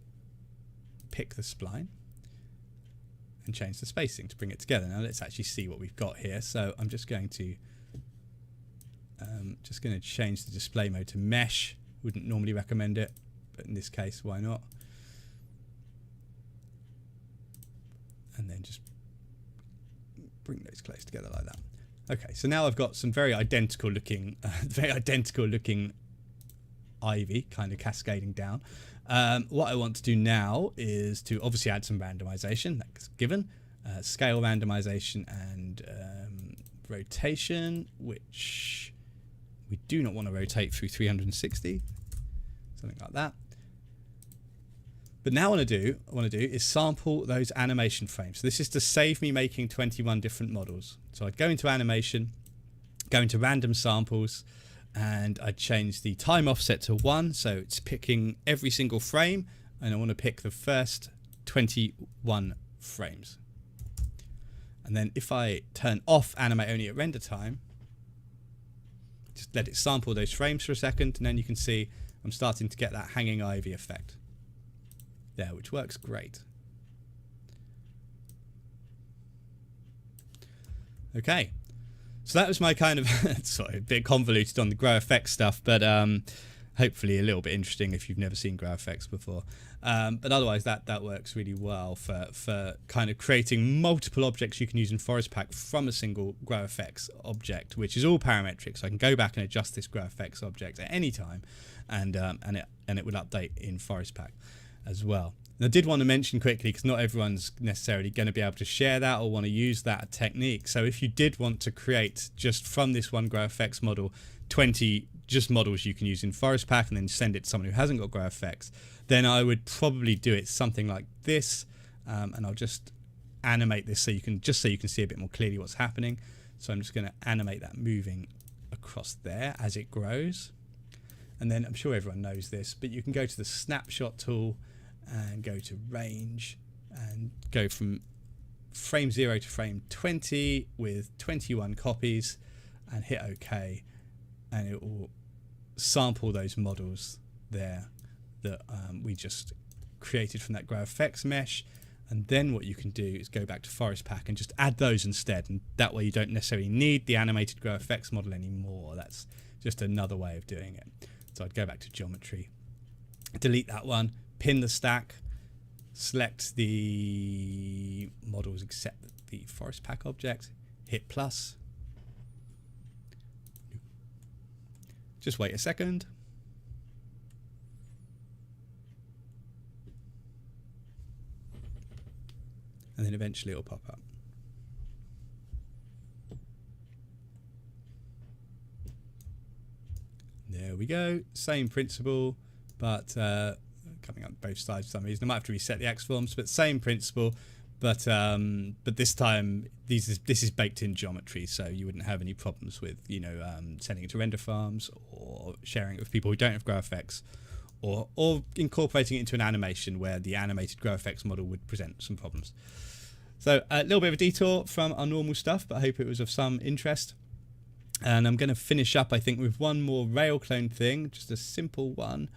pick the spline and change the spacing to bring it together. Now let's actually see what we've got here. So I'm just going to change the display mode to mesh. Wouldn't normally recommend it, but in this case, why not? And then just bring those close together like that. Okay, so now I've got some very identical looking ivy kind of cascading down. What I want to do now is to obviously add some randomization, that's given, scale randomization and rotation, which we do not want to rotate through 360, something like that. But now what I want to do is sample those animation frames. So this is to save me making 21 different models. So I'd go into animation, go into random samples, and I'd change the time offset to 1, so it's picking every single frame, and I want to pick the first 21 frames. And then if I turn off animate only at render time, just let it sample those frames for a second, and then you can see I'm starting to get that hanging ivy effect there, which works great. Okay, so that was my kind of sorry, a bit convoluted on the GrowFX stuff, but hopefully a little bit interesting if you've never seen GrowFX before. But otherwise that works really well for kind of creating multiple objects you can use in Forest Pack from a single GrowFX object, which is all parametric, so I can go back and adjust this GrowFX object at any time, and it will update in Forest Pack. as well. And I did want to mention quickly, because not everyone's necessarily going to be able to share that or want to use that technique. So if you did want to create just from this one GrowFX model 20 just models you can use in Forest Pack and then send it to someone who hasn't got GrowFX, then I would probably do it something like this. And I'll just animate this so you can see a bit more clearly what's happening. So I'm just going to animate that moving across there as it grows. And then I'm sure everyone knows this, but you can go to the snapshot tool and go to range and go from frame 0 to frame 20 with 21 copies and hit OK, and it will sample those models there that we just created from that GrowFX mesh. And then what you can do is go back to Forest Pack and just add those instead, and that way you don't necessarily need the animated GrowFX model anymore. That's just another way of doing it. So I'd go back to geometry, delete that one, pin the stack, select the models except the Forest Pack object, hit plus. Just wait a second. And then eventually it'll pop up. There we go, same principle, but coming up both sides for some reason. I might have to reset the X forms, but same principle. But this time this is baked in geometry, so you wouldn't have any problems with sending it to render farms or sharing it with people who don't have GrowFX, or incorporating it into an animation where the animated GrowFX model would present some problems. So a little bit of a detour from our normal stuff, but I hope it was of some interest. And I'm going to finish up, I think, with one more RailClone thing, just a simple one.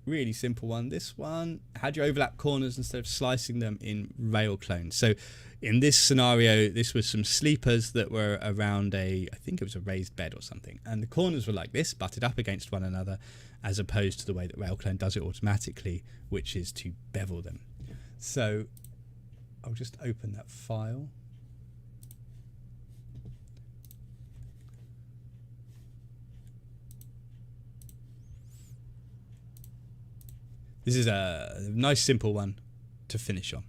Really simple one. This one, how do you overlap corners instead of slicing them in RailClone? So in this scenario, this was some sleepers that were around I think it was a raised bed or something. And the corners were like this, butted up against one another, as opposed to the way that RailClone does it automatically, which is to bevel them. So I'll just open that file. This is a nice simple one to finish on.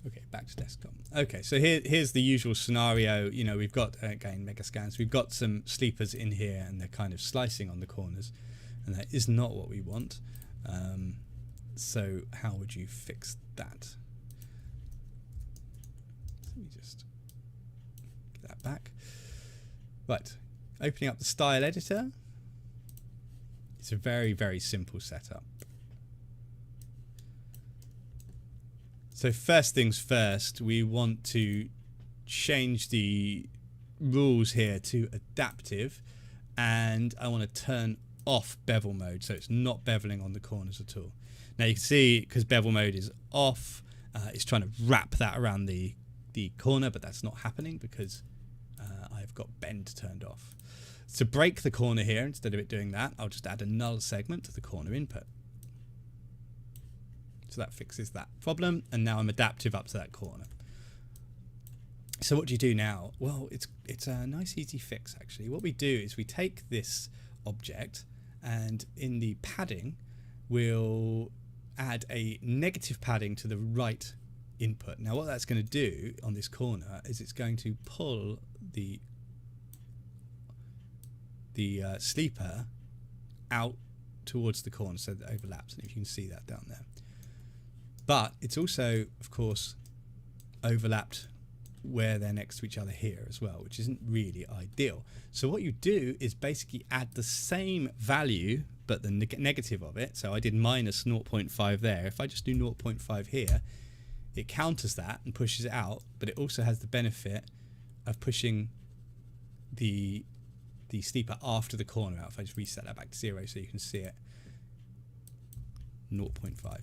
Okay, back to desktop. Okay, so here's the usual scenario. We've got, again, mega scans. We've got some sleepers in here and they're kind of slicing on the corners, and that is not what we want. So how would you fix that? Let me just get that back. Right, opening up the style editor. It's a very, very simple setup. So first things first, we want to change the rules here to adaptive, and I want to turn off bevel mode, so it's not beveling on the corners at all. Now you can see, because bevel mode is off, it's trying to wrap that around the corner, but that's not happening because I've got bend turned off. To break the corner here, instead of it doing that, I'll just add a null segment to the corner input. So that fixes that problem, and now I'm adaptive up to that corner. So what do you do now? Well, it's a nice easy fix actually. What we do is we take this object, and in the padding we'll add a negative padding to the right input. Now what that's going to do on this corner is it's going to pull the sleeper out towards the corner so that it overlaps, and if you can see that down there. But it's also, of course, overlapped where they're next to each other here as well, which isn't really ideal. So what you do is basically add the same value, but the negative of it. So I did minus 0.5 there. If I just do 0.5 here, it counters that and pushes it out, but it also has the benefit of pushing the sleeper after the corner out. If I just reset that back to 0 so you can see it, 0.5.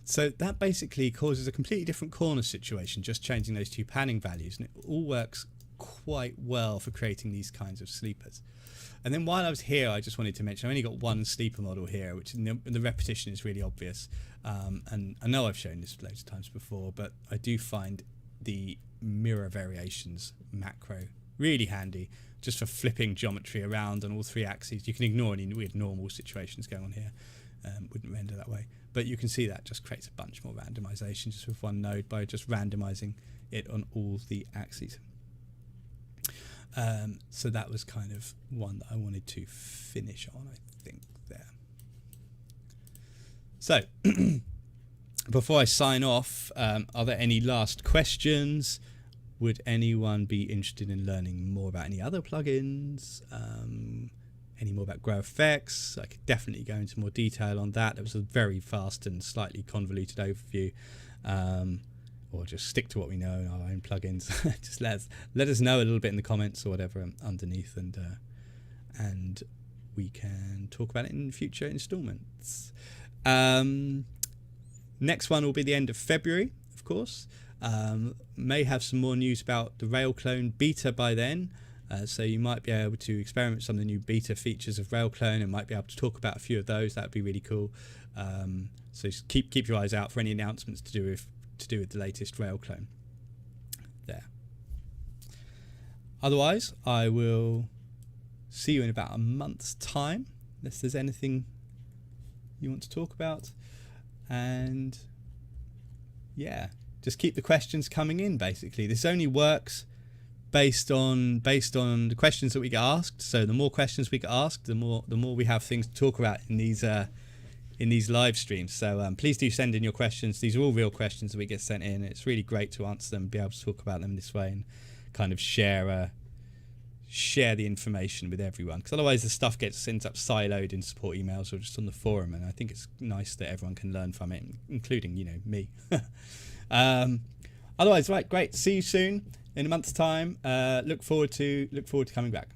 So that basically causes a completely different corner situation, just changing those two panning values, and it all works quite well for creating these kinds of sleepers. And then while I was here, I just wanted to mention, I've only got one sleeper model here, which the repetition is really obvious. And I know I've shown this loads of times before, but I do find the mirror variations macro Really handy, just for flipping geometry around on all 3 axes. You can ignore any weird normal situations going on here. Wouldn't render that way. But you can see that just creates a bunch more randomization just with one node by just randomizing it on all the axes. So that was kind of one that I wanted to finish on, I think, there. So before I sign off, are there any last questions? Would anyone be interested in learning more about any other plugins? Any more about GrowFX? I could definitely go into more detail on that. It was a very fast and slightly convoluted overview. Or just stick to what we know in our own plugins. Just let us know a little bit in the comments or whatever underneath, and we can talk about it in future installments. Next one will be the end of February, of course. May have some more news about the RailClone beta by then. So you might be able to experiment with some of the new beta features of RailClone and might be able to talk about a few of those. That would be really cool. So just keep your eyes out for any announcements to do with the latest RailClone there. Otherwise, I will see you in about a month's time, unless there's anything you want to talk about. And yeah, just keep the questions coming in. Basically, this only works based on the questions that we get asked. So the more questions we get asked, the more we have things to talk about in these live streams. So please do send in your questions. These are all real questions that we get sent in. It's really great to answer them, be able to talk about them this way, and kind of share the information with everyone, because otherwise the stuff ends up siloed in support emails or just on the forum, and I think it's nice that everyone can learn from it, including me. Otherwise, right, great, see you soon in a month's time. Look forward to coming back.